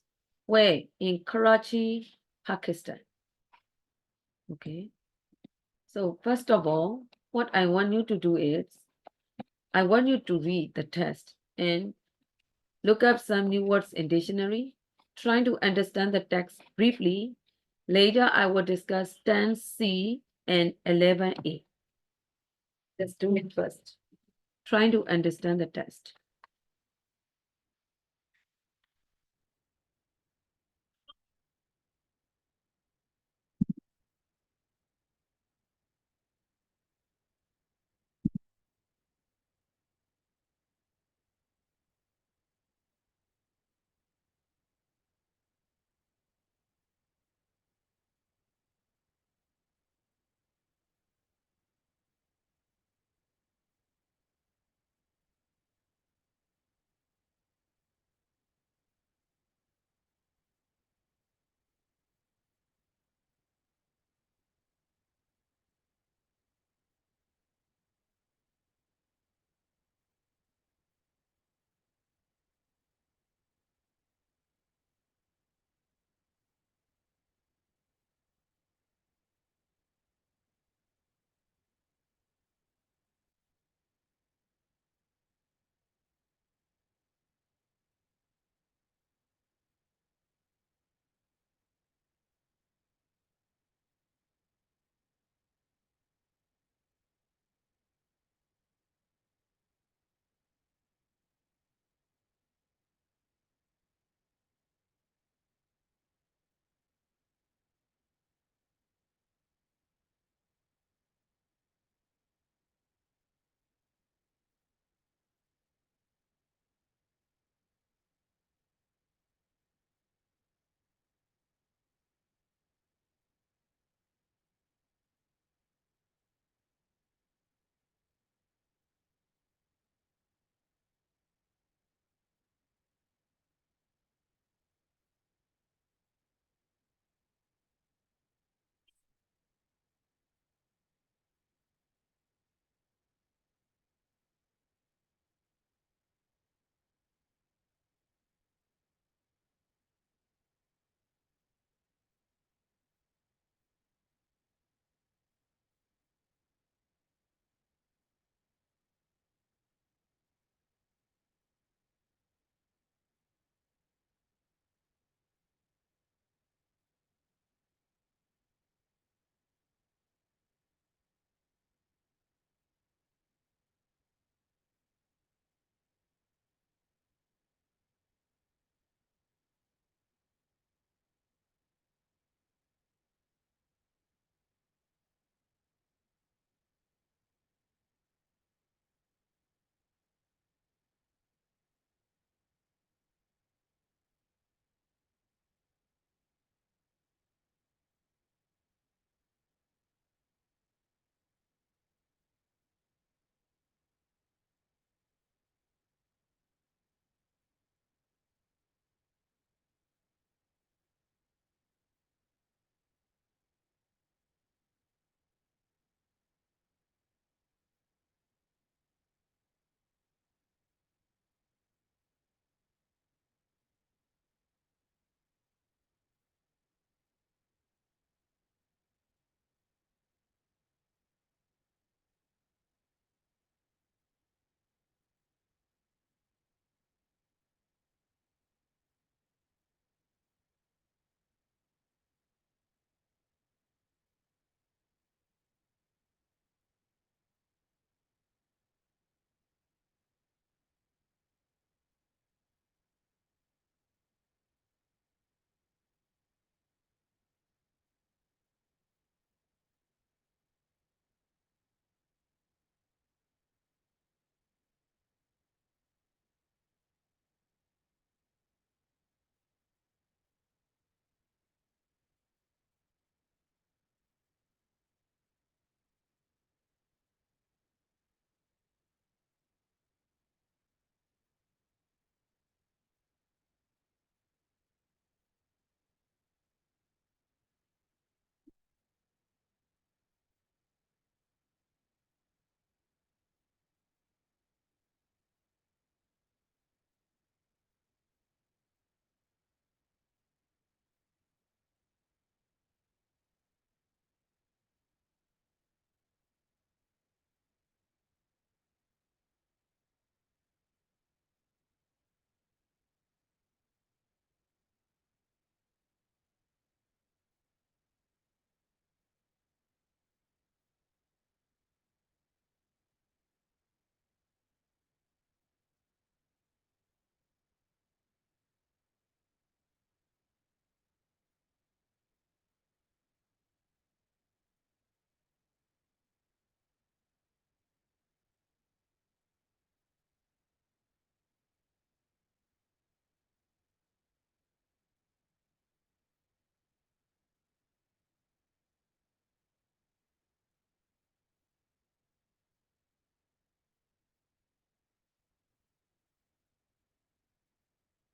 Speaker 1: Where? In Karachi, Pakistan. Okay. So first of all, what I want you to do is, I want you to read the test and look up some new words in dictionary, trying to understand the text briefly. Later, I will discuss 10C and 11A. Let's do it first. Trying to understand the test.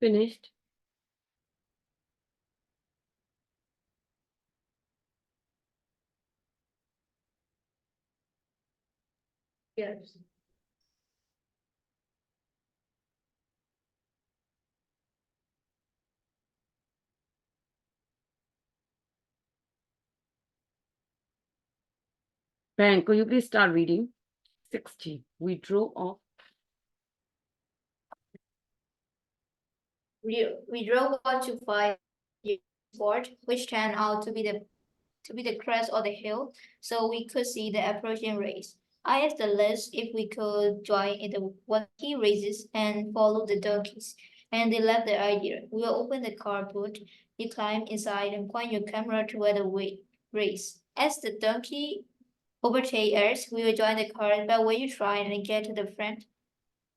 Speaker 1: Finished?
Speaker 3: Yes.
Speaker 1: Ben, could you please start reading? 60. We drove off.
Speaker 3: We drove out to find the spot, which turned out to be the crest of the hill, so we could see the approaching race. I asked the lads if we could join in the wacky races and follow the donkeys, and they loved the idea. We will open the car boot, you climb inside and point your camera toward the race. As the donkey overtake us, we will join the car, but when you try and get to the front,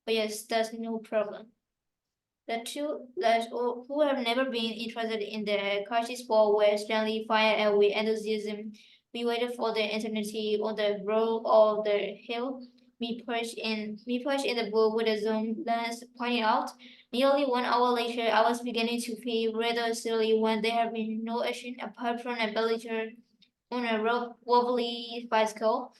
Speaker 3: oh yes, that's no problem. The two lads who have never been interested in the Kashi sport were suddenly fired with enthusiasm. We waited for the eternity on the brow of the hill. We perched in the boat with a zoom lens pointing out. Nearly 1 hour later, I was beginning to feel rather silly when there had been no action apart from a villager on a wobbly bicycle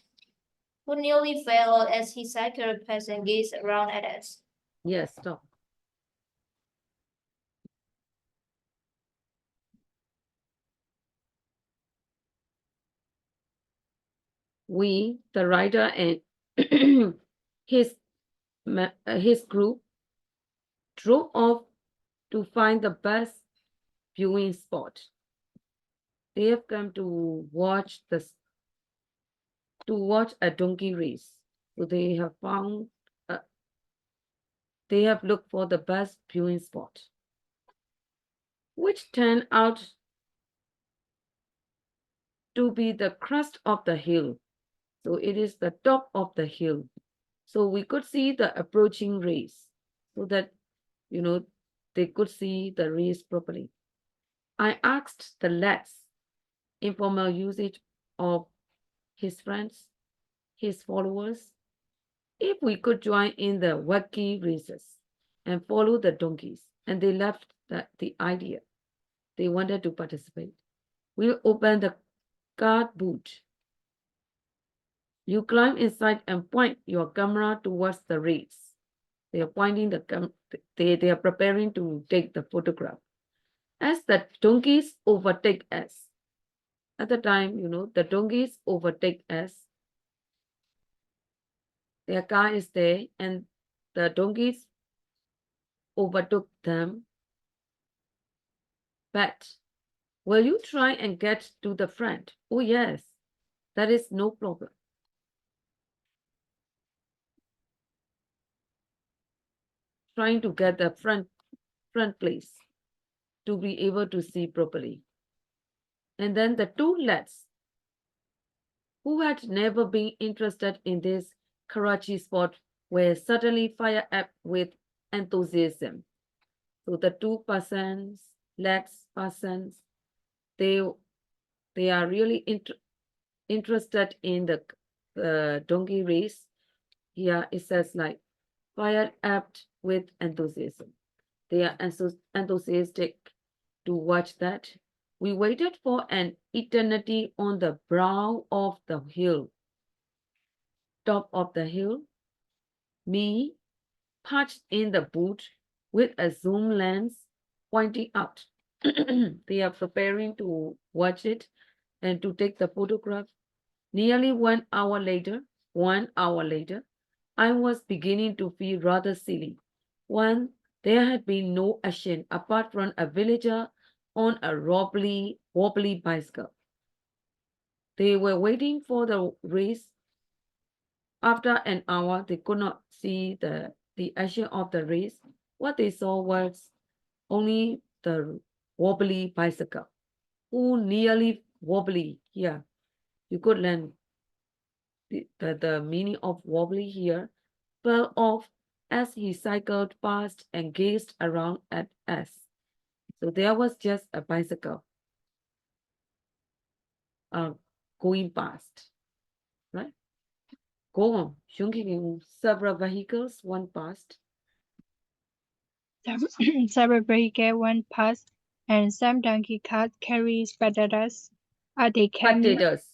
Speaker 3: who nearly fell as he cycled past and gazed around at us.
Speaker 1: Yes, stop. We, the rider and his his group, drove off to find the best viewing spot. They have come to watch a donkey race. So they have they have looked for the best viewing spot, which turned out to be the crest of the hill. So it is the top of the hill. So we could see the approaching race so that, they could see the race properly. I asked the lads informal usage of his friends, his followers, if we could join in the wacky races and follow the donkeys, and they left the idea. They wanted to participate. We opened the card boot. You climb inside and point your camera towards the race. They are pointing they are preparing to take the photograph. As the donkeys overtake us, at the time, the donkeys overtake us. Their car is there and the donkeys overtook them. But will you try and get to the front? Oh, yes, that is no problem. Trying to get the front place to be able to see properly. And then the two lads who had never been interested in this Karachi sport were suddenly fired up with enthusiasm. So the two lads, they are really interested in the donkey race. Here it says like fired up with enthusiasm. They are enthusiastic to watch that. We waited for an eternity on the brow of the hill, top of the hill. Me, perched in the boot with a zoom lens pointing out. They are preparing to watch it and to take the photograph. Nearly 1 hour later, I was beginning to feel rather silly when there had been no action apart from a villager on a wobbly bicycle. They were waiting for the race. After an hour, they could not see the action of the race. What they saw was only the wobbly bicycle, who nearly wobbly here. You could learn the meaning of wobbly here, fell off as he cycled past and gazed around at us. So there was just a bicycle going past, right? Go on. Several vehicles went past.
Speaker 4: Several vehicles went past, and some donkey carts carried spectators. Are they coming?
Speaker 1: Spectators.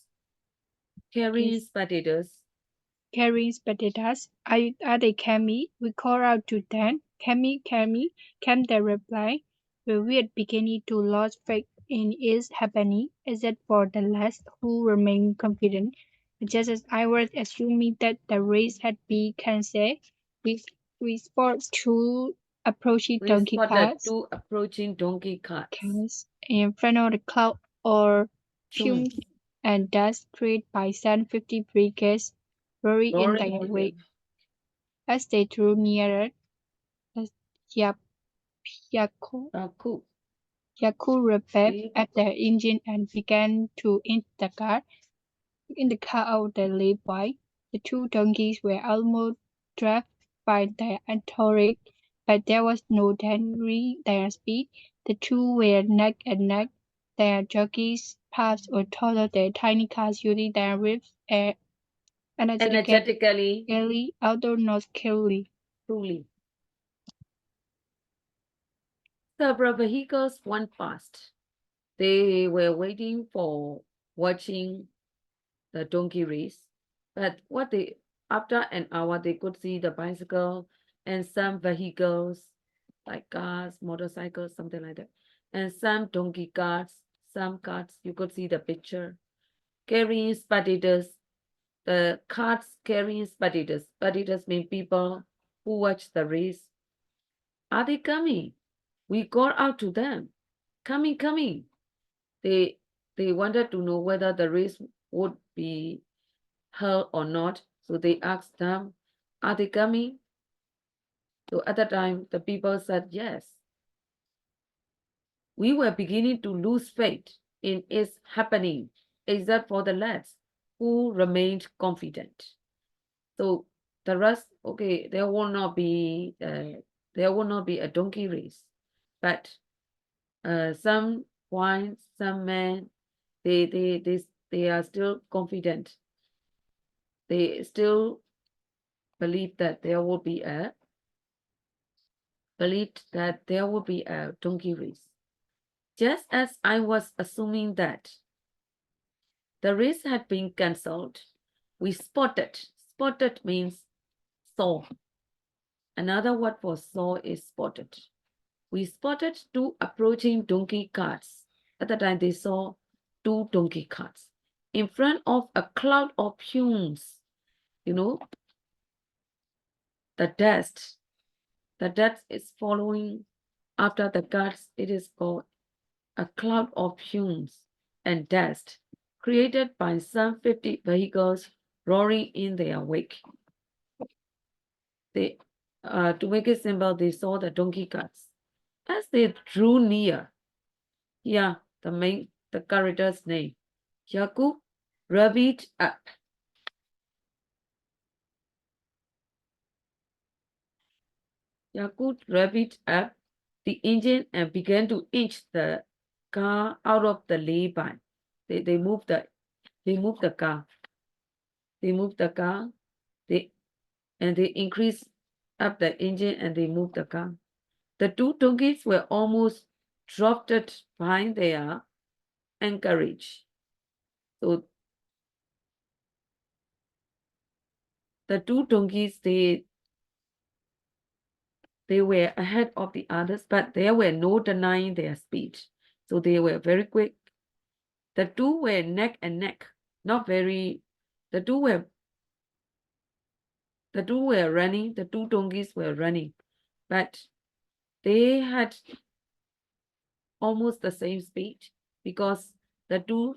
Speaker 1: Carrying
Speaker 4: Yes.
Speaker 1: spectators.
Speaker 4: Carrying spectators. Are they coming? We call out to them. Coming, coming, came the reply. We were beginning to lose faith in its happening, except for the last who remained confident. Just as I was assuming that the race had been cancelled, we, we spotted two approaching
Speaker 1: We
Speaker 4: donkey
Speaker 1: spotted
Speaker 4: carts.
Speaker 1: two approaching donkey carts.
Speaker 4: Cars in front of the cloud or
Speaker 1: Chum.
Speaker 4: fumes and dust created by Sun 50 brigades roaring in
Speaker 1: Roaring
Speaker 4: their
Speaker 1: in
Speaker 4: wake.
Speaker 1: them.
Speaker 4: As they drew nearer, Yaku
Speaker 1: Raku.
Speaker 4: revved
Speaker 1: See?
Speaker 4: at the engine and began to inch the car. In the car out the lay-by, the two donkeys were almost dragged by their entourage, but there was no daring their speed. The two were neck and neck. Their jockeys passed or totaled their tiny cars using their whips
Speaker 1: Energetically.
Speaker 4: although not skillfully.
Speaker 1: Truly. Several vehicles went past. They were waiting for watching the donkey race. But after an hour, they could see the bicycle and some vehicles like cars, motorcycles, something like that. And some donkey carts, some carts, you could see the picture, carrying spectators. The carts carrying spectators. Spectators mean people who watch the race. Are they coming? We called out to them. Coming, coming. They wanted to know whether the race would be held or not. So they asked them, are they coming? So at the time, the people said yes. We were beginning to lose faith in its happening, except for the lads who remained confident. So the rest, okay, there will not be a donkey race, but some wine, some men, they are still confident. They still believed that there will be a donkey race. Just as I was assuming that the race had been cancelled, we spotted. Spotted means saw. Another word for saw is spotted. We spotted two approaching donkey carts. At the time, they saw two donkey carts in front of a cloud of fumes. You know, the dust. The dust is following after the carts. It is called a cloud of fumes and dust created by some 50 vehicles roaring in their wake. To make it simple, they saw the donkey carts. As they drew near, the character's name, Yaku revved up. Yaku revved up the engine and began to inch the car out of the lay-by. They moved the car. They moved the car. They increased up the engine and they moved the car. The two donkeys were almost dropped behind their anchorage. So the two donkeys, they were ahead of the others, but there were no denying their speed. So they were very quick. The two were neck and neck, not very, the two were running, the two donkeys were running, but they had almost the same speed because the two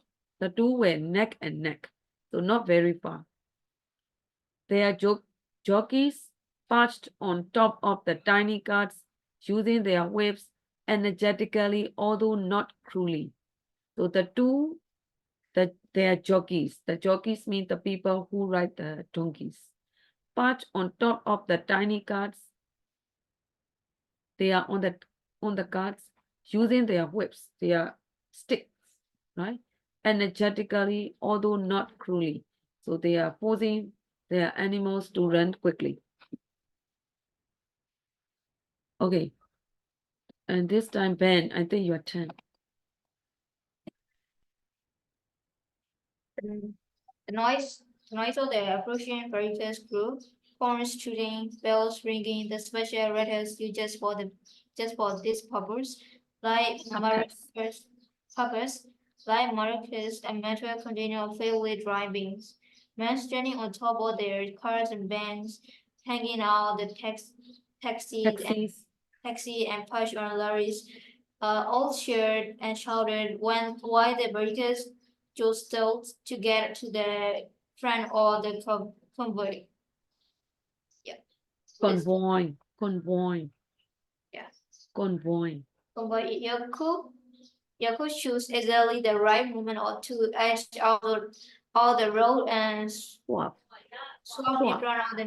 Speaker 1: were neck and neck, so not very far. Their jockeys perched on top of the tiny carts, using their whips energetically, although not cruelly. So their jockeys, the jockeys mean the people who ride the donkeys, perched on top of the tiny carts. They are on the carts, using their whips, their sticks, right? Energetically, although not cruelly. So they are forcing their animals to run quickly. Okay, And this time, Ben, I think your turn.
Speaker 3: The noise of the approaching vehicles grew. Horns tooting, bells ringing, the special apparatus used just for this purpose, like maracas and metal container filled with dry beans. Men standing on top of their cars and vans, hanging out the taxi and push on lorries, all cheered and shouted while the vehicles jostled to get to the front of the convoy. Yeah.
Speaker 1: Convoy.
Speaker 3: Yeah.
Speaker 1: Convoy.
Speaker 3: Convoy. Yaku choose exactly the right moment or to edge out the road and
Speaker 1: Swap.
Speaker 3: swap in front of the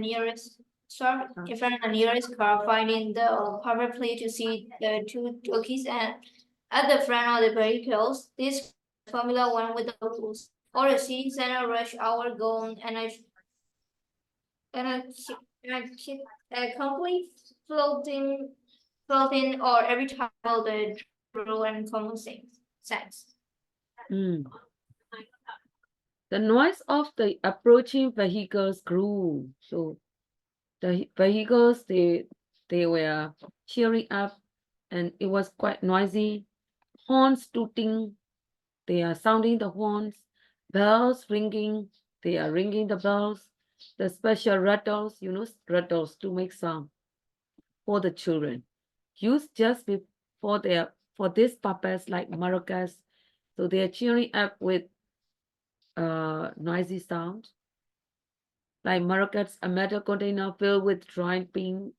Speaker 3: nearest car, finding the cover plate to see the two jockeys and at the front of the vehicles. This Formula One with the locals or a city center rush hour gone and a complete floating or every time of the drill and common sense.
Speaker 1: Mm. The noise of the approaching vehicles grew. So the vehicles, they were cheering up, and it was quite noisy. Horns tooting, they are sounding the horns. Bells ringing, they are ringing the bells. The special rattles, rattles to make sound for the children, used just for this purpose, like maracas. So they are cheering up with noisy sound. Like maracas, a metal container filled with drying beans.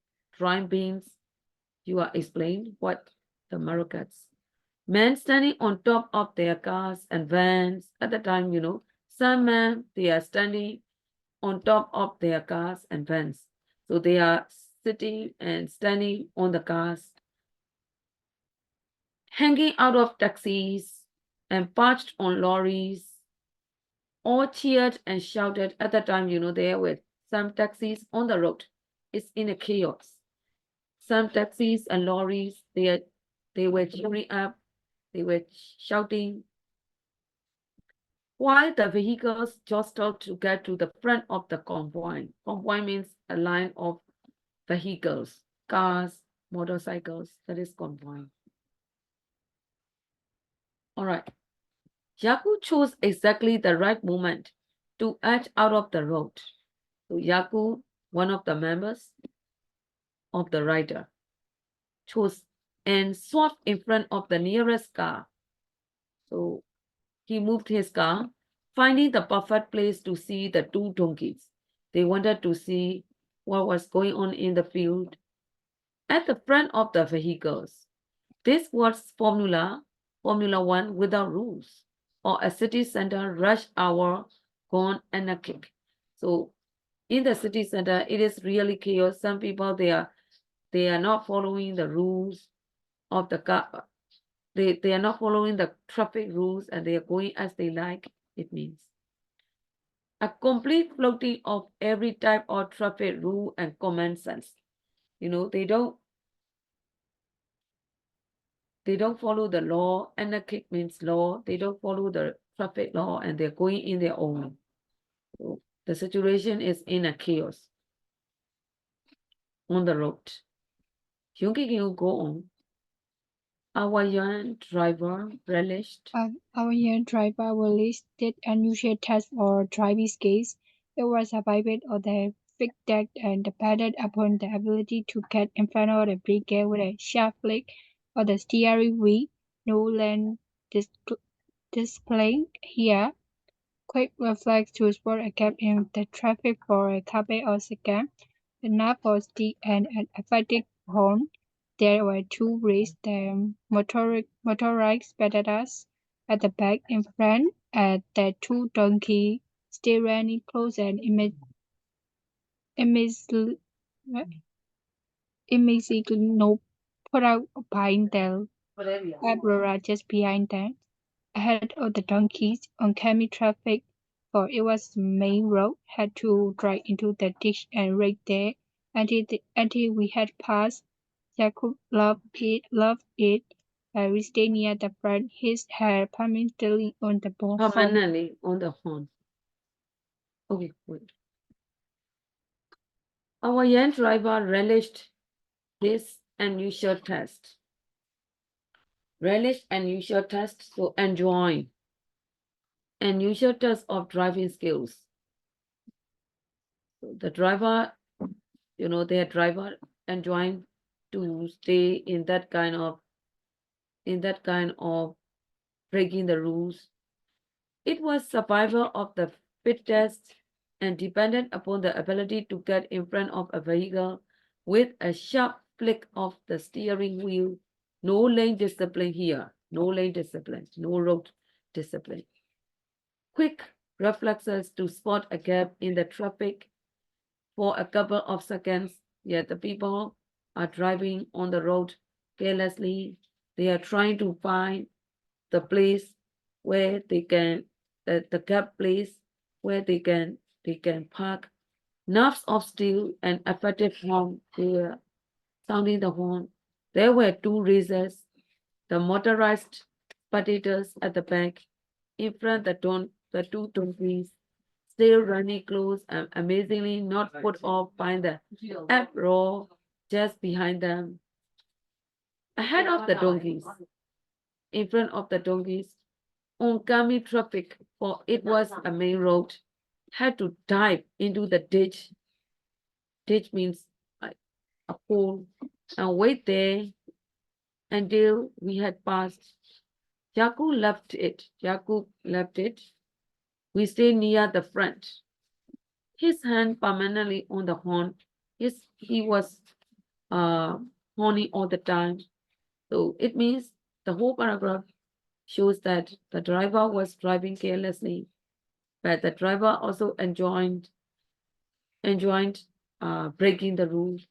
Speaker 1: You are explained what the maracas. Men standing on top of their cars and vans. At the time, some men, they are standing on top of their cars and vans. So they are sitting and standing on the cars, hanging out of taxis and perched on lorries. All cheered and shouted. At the time, there were some taxis on the road. It's in a chaos. Some taxis and lorries, they were cheering up, they were shouting, while the vehicles jostled to get to the front of the convoy. Convoy means a line of vehicles, cars, motorcycles, that is convoy. All right. Yaku chose exactly the right moment to edge out of the road. So Yaku, one of the members of the rider, chose and swerved in front of the nearest car. So he moved his car, finding the perfect place to see the two donkeys. They wanted to see what was going on in the field at the front of the vehicles. This was Formula One without rules, or a city center rush hour gone and a kick. So in the city center, it is really chaos. Some people they are not following the rules of the car. They are not following the traffic rules and they are going as they like. It means a complete floating of every type of traffic rule and common sense. They don't follow the law. Anarchic means law. They don't follow the traffic law and they're going in their own. So the situation is in a chaos on the road. Hyunki, can you go on? Our young driver relished.
Speaker 4: Our young driver released did unusual test or driving skills. It was a pivot of the big deck and depended upon the ability to get in front of the brigade with a sharp flick of the steering wheel. No lane display here. Quick reflex to spot a gap in the traffic for a couple of seconds. The knob was deep and an effective horn. There were two raised motorized pedals at the back in front, and the two donkeys still running close and immediately no put out behind the Aurora just behind them, ahead of the donkeys, oncoming traffic, for it was the main road, had to drive into the ditch and wait there until we had passed Jacob loved it. We stayed near the front, his hair permanently on the horn.
Speaker 1: Permanently on the horn. Okay, wait. Our young driver relished this unusual test. Relish unusual test, so enjoy unusual test of driving skills. So the driver, their driver enjoying to stay in that kind of breaking the rules. It was survival of the fittest and dependent upon the ability to get in front of a vehicle with a sharp flick of the steering wheel. No lane discipline here. No lane discipline. No road discipline. Quick reflexes to spot a gap in the traffic for a couple of seconds, yet the people are driving on the road carelessly. They are trying to find the place where they can, the gap place where they can park. Nerves of steel and effective horn, they were sounding the horn. There were two races, the motorized spectators at the back, in front the two donkeys, still running close and amazingly not put off by the uproar just behind them. Ahead of the donkeys, in front of the donkeys, oncoming traffic, for it was a main road, had to dive into the ditch. Ditch means like a hole, and wait there until we had passed. Jakub left it. Jakub left it. We stayed near the front. His hand permanently on the horn. He was horny all the time. So it means the whole paragraph shows that the driver was driving carelessly, but the driver also enjoyed breaking the rules,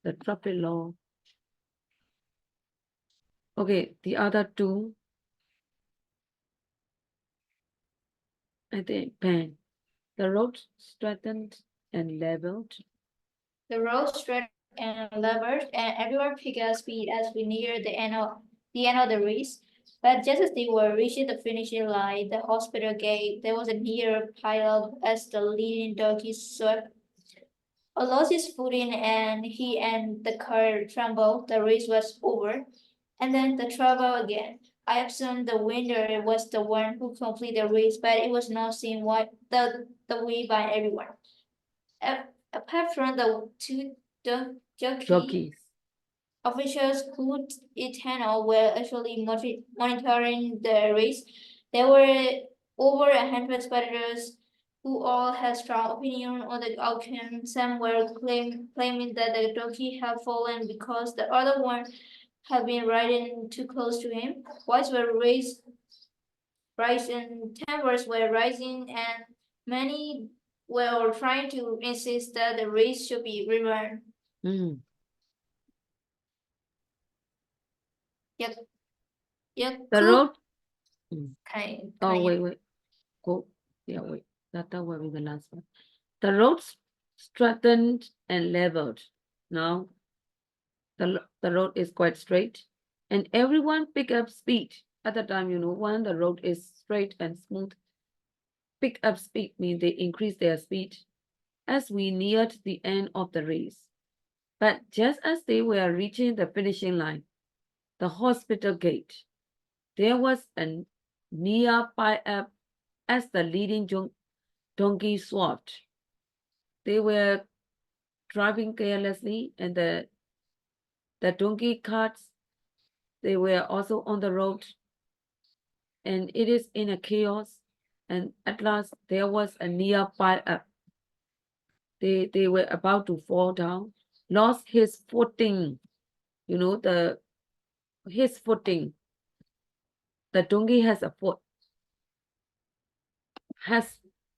Speaker 1: the traffic law. Okay, the other two, I think, pen. The road straightened and leveled.
Speaker 3: The road straight and levered, and everyone picked up speed as we neared the end of the race. But just as they were reaching the finishing line, the hospital gate, there was a near pile-up as the leading donkey swept. Lost his footing, and he and the car trembled. The race was over, and then the trouble again. I assumed the winner was the one who completed the race, but it was not seen the way by everyone. Apart from the two jockey
Speaker 1: Jockeys.
Speaker 3: officials who it handled were actually monitoring the race, there were over 100 spectators who all had strong opinion on the outcome. Some were claiming that the donkey had fallen because the other one had been riding too close to him. Voices were rising, tempers were rising, and many were trying to insist that the race should be rerun.
Speaker 1: Mm.
Speaker 3: Yet,
Speaker 1: The road.
Speaker 3: kind.
Speaker 1: Oh, wait. Go. Yeah, wait. That will be the last one. The roads straightened and leveled. Now the road is quite straight, and everyone pick up speed. At the time, when the road is straight and smooth, pick up speed means they increase their speed as we neared the end of the race. But just as they were reaching the finishing line, the hospital gate, there was a near pile-up as the leading donkey swerved. They were driving carelessly, and the donkey carts, they were also on the road, and it is in a chaos. And at last, there was a near pile-up. They were about to fall down, lost his footing. His footing. The donkey has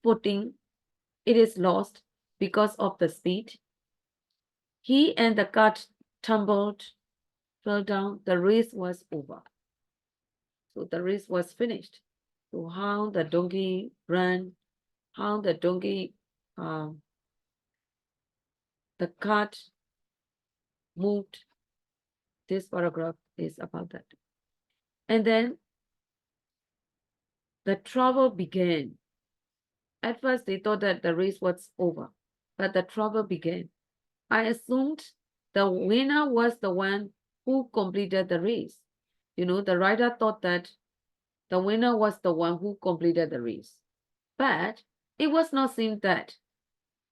Speaker 1: footing. It is lost because of the speed. He and the cart tumbled, fell down. The race was over. So the race was finished. So how the donkey ran, how the donkey, the cart moved, this paragraph is about that. And then the trouble began. At first, they thought that the race was over, but the trouble began. I assumed the winner was the one who completed the race. You know, the writer thought that the winner was the one who completed the race. But it was not seen that.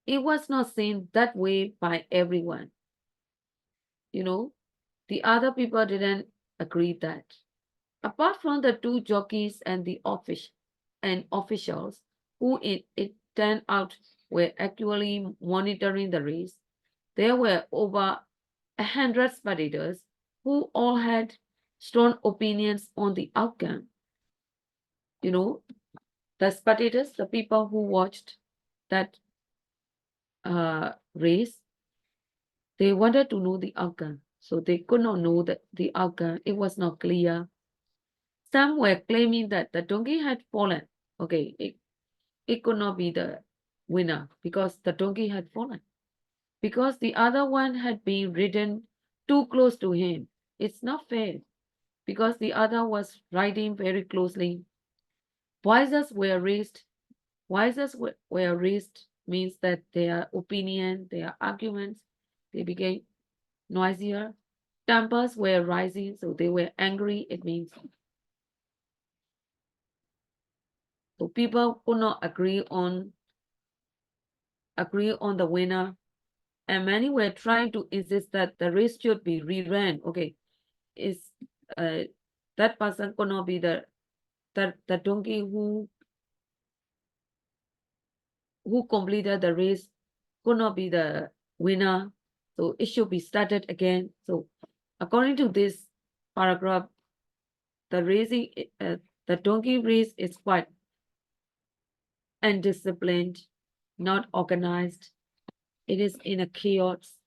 Speaker 1: It was not seen that way by everyone. You know, the other people didn't agree that. Apart from the two jockeys and the officials who it turned out were actually monitoring the race, there were over 100 spectators who all had strong opinions on the outcome. You know, the spectators, the people who watched that race, they wanted to know the outcome. So they could not know the outcome. It was not clear. Some were claiming that the donkey had fallen. Okay, it could not be the winner because the donkey had fallen. Because the other one had been ridden too close to him. It's not fair because the other was riding very closely. Voices were raised. Voices were raised means that their opinion, their arguments, they became noisier. Tempers were rising, so they were angry. It means so people could not agree on the winner, and many were trying to insist that the race should be rerun. Okay, is that person could not be the donkey who completed the race could not be the winner, so it should be started again. So according to this paragraph, the donkey race is quite undisciplined, not organized. It is in a chaos.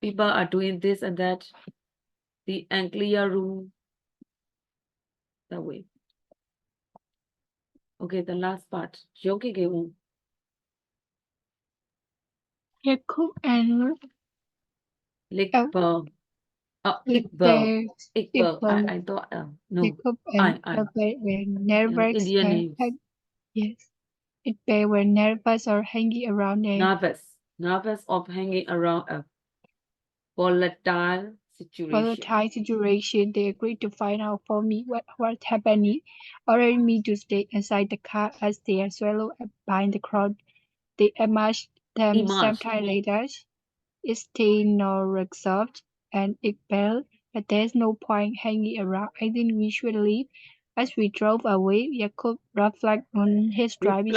Speaker 1: People are doing this and that. The unclear rule. That way. Okay, the last part. Yogi Geun.
Speaker 4: Jacob and
Speaker 1: Lickball. Oh,
Speaker 4: Iqbal,
Speaker 1: Iqbal. I thought, no.
Speaker 4: Jacob and
Speaker 1: I.
Speaker 4: Iqbal were nervous
Speaker 1: Indian names.
Speaker 4: yes, Iqbal were nervous or hanging around a
Speaker 1: Nervous of hanging around a volatile situation.
Speaker 4: They agreed to find out for me what happened, ordering me to stay inside the car as they are swallowed up by the crowd. They emerged them sometime later. It's still not resolved, and Iqbal, but there's no point hanging around. I think we should leave. As we drove away, Jacob reflected on his driving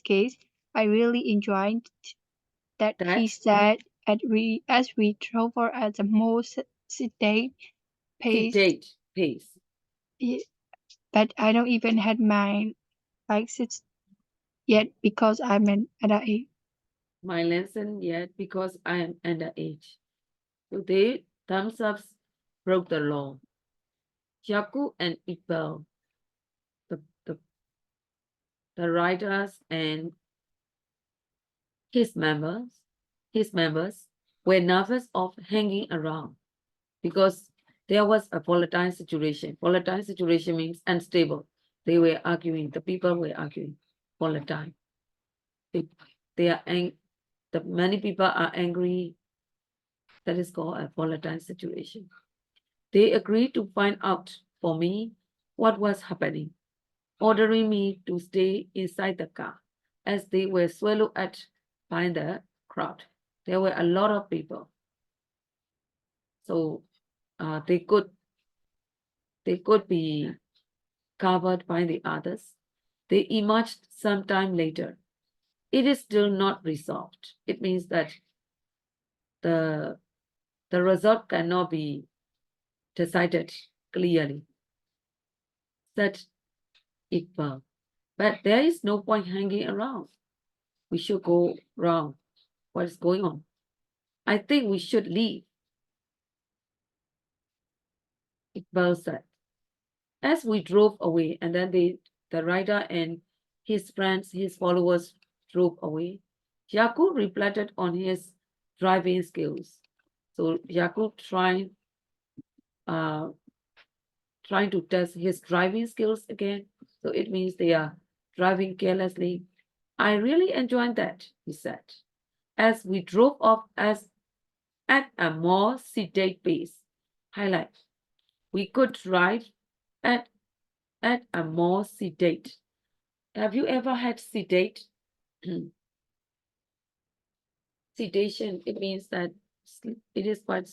Speaker 4: case. I really enjoyed that he said as we drove at a more sedate pace. But I don't even have my license yet because I'm an underage.
Speaker 1: My lesson yet because I am underage. So they themselves broke the law. Yaku and Iqbal, the, the, the writers and his members were nervous of hanging around because there was a volatile situation. Volatile situation means unstable. They were arguing, the people were arguing, volatile. Many people are angry. That is called a volatile situation. They agreed to find out for me what was happening, ordering me to stay inside the car as they were swallowed at by the crowd. There were a lot of people. So they could be covered by the others. They emerged sometime later. It is still not resolved. It means that the result cannot be decided clearly. Said Iqbal. But there is no point hanging around. We should go round. What is going on? I think we should leave. Iqbal said. As we drove away, and then the writer and his friends, his followers drove away, Yaqub reflected on his driving skills. So Yakub trying to test his driving skills again. So it means they are driving carelessly. I really enjoyed that, he said, as we drove off at a more sedate pace. Highlight. We could drive at a more sedate. Have you ever had sedate? Sedation, it means that it is quite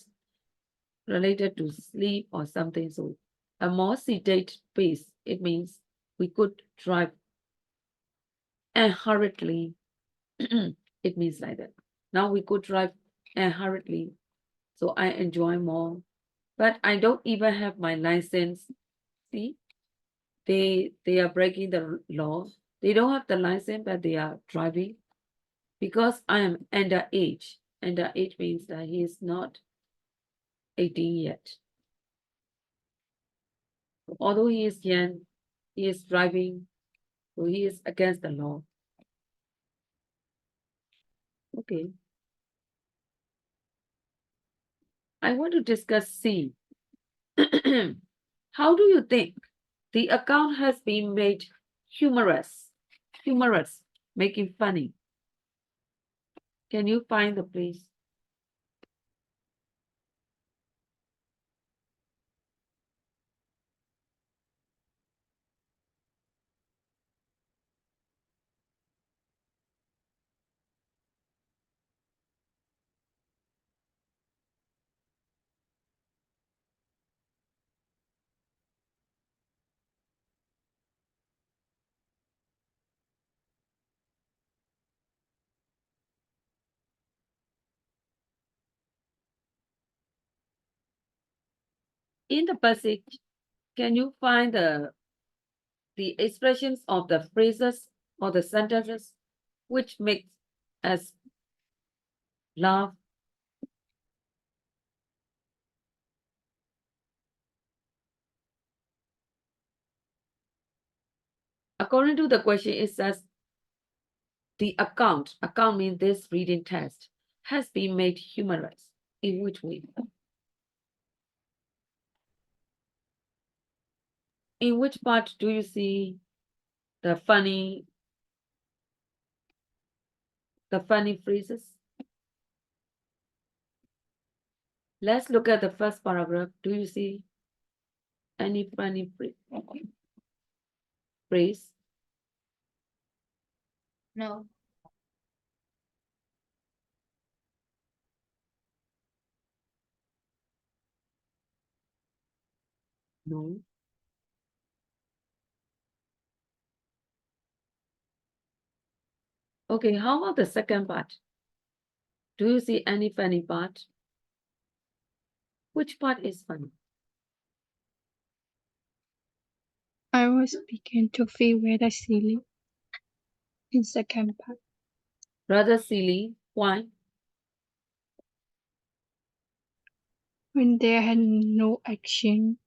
Speaker 1: related to sleep or something. So a more sedate pace, it means we could drive hurriedly. It means like that. Now we could drive hurriedly. So I enjoy more. But I don't even have my license. See, they are breaking the law. They don't have the license, but they are driving because I am underage. Underage means that he is not 18 yet. Although he is young, he is driving, so he is against the law. Okay. I want to discuss C. How do you think the account has been made humorous, making funny? Can you find the place? In the passage, can you find the expressions of the phrases or the sentences which make us laugh? According to the question, it says the account means this reading test, has been made humorous. In which way? In which part do you see the funny phrases? Let's look at the first paragraph. Do you see any funny phrase?
Speaker 3: No.
Speaker 1: No. Okay, how about the second part? Do you see any funny part? Which part is funny?
Speaker 4: I was beginning to feel rather silly in second part.
Speaker 1: Rather silly. Why?
Speaker 4: When they had no action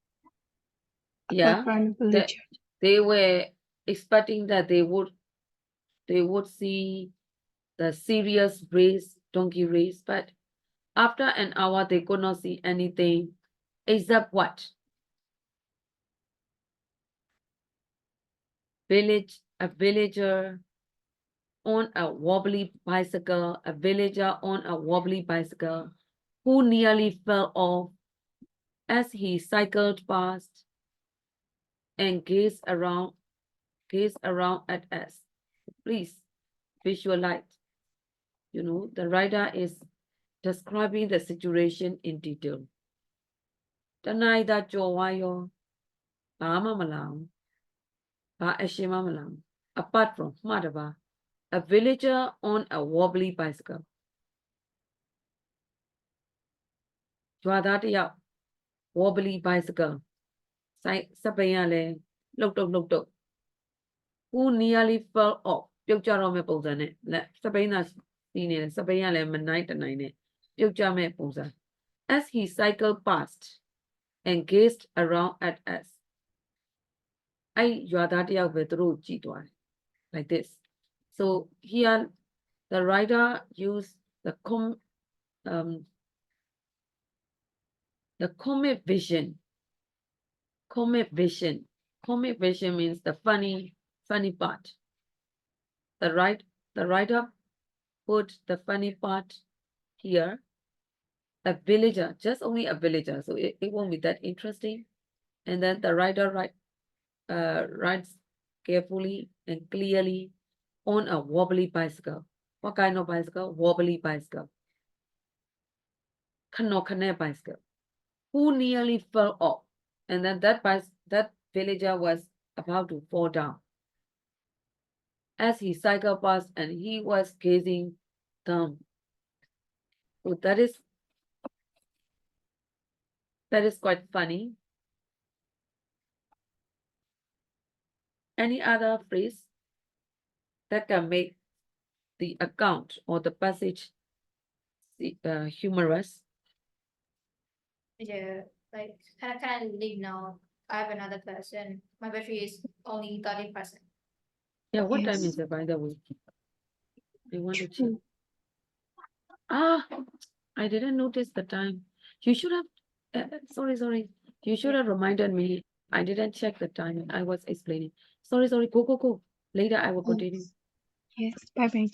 Speaker 1: Yeah,
Speaker 4: apart from the
Speaker 1: that
Speaker 4: villager.
Speaker 1: they were expecting that they would see the serious donkey race, but after an hour they could not see anything except what? A villager on a wobbly bicycle, who nearly fell off as he cycled past and gazed around at us. Please visualize. The writer is describing the situation in detail. Tanay da jowayo, bama malang, ba eshima malang. Apart from Madaba, a villager on a wobbly bicycle. Jwadatiya, wobbly bicycle. Sapayale, look. Who nearly fell off. ပြုတ်ကြတော့မဲ့ပုံစံနဲ့စပိန်သာစီးနေတယ်စပိန်ကလည်းမနိုင်တနိုင်နဲ့ပြုတ်ကြမဲ့ပုံစံ as he cycled past and gazed around at us အဲ့ရွာသားတယောက်ပဲသူတို့ကြည့်သွားတယ် like this so here the writer used the the comic vision. Comic vision. Comic vision means the funny part. The writer put the funny part here. A villager, just only a villager, so it won't be that interesting. And then the writer writes carefully and clearly on a wobbly bicycle. What kind of bicycle? Wobbly bicycle. Kanokane bicycle. Who nearly fell off. And then that villager was about to fall down. As he cycled past and he was gazing down. So that is quite funny. Any other phrase that can make the account or the passage humorous?
Speaker 3: Yeah, like kind of leave now. I have another class and my battery is only 30%.
Speaker 1: Yeah, what time
Speaker 4: Yes.
Speaker 1: is it, by the way? I want to check.
Speaker 4: Two.
Speaker 1: Ah, I didn't notice the time. You should have, sorry. You should have reminded me. I didn't check the time. I was explaining. Sorry. Go. Later I will continue.
Speaker 4: Yes. Bye bye.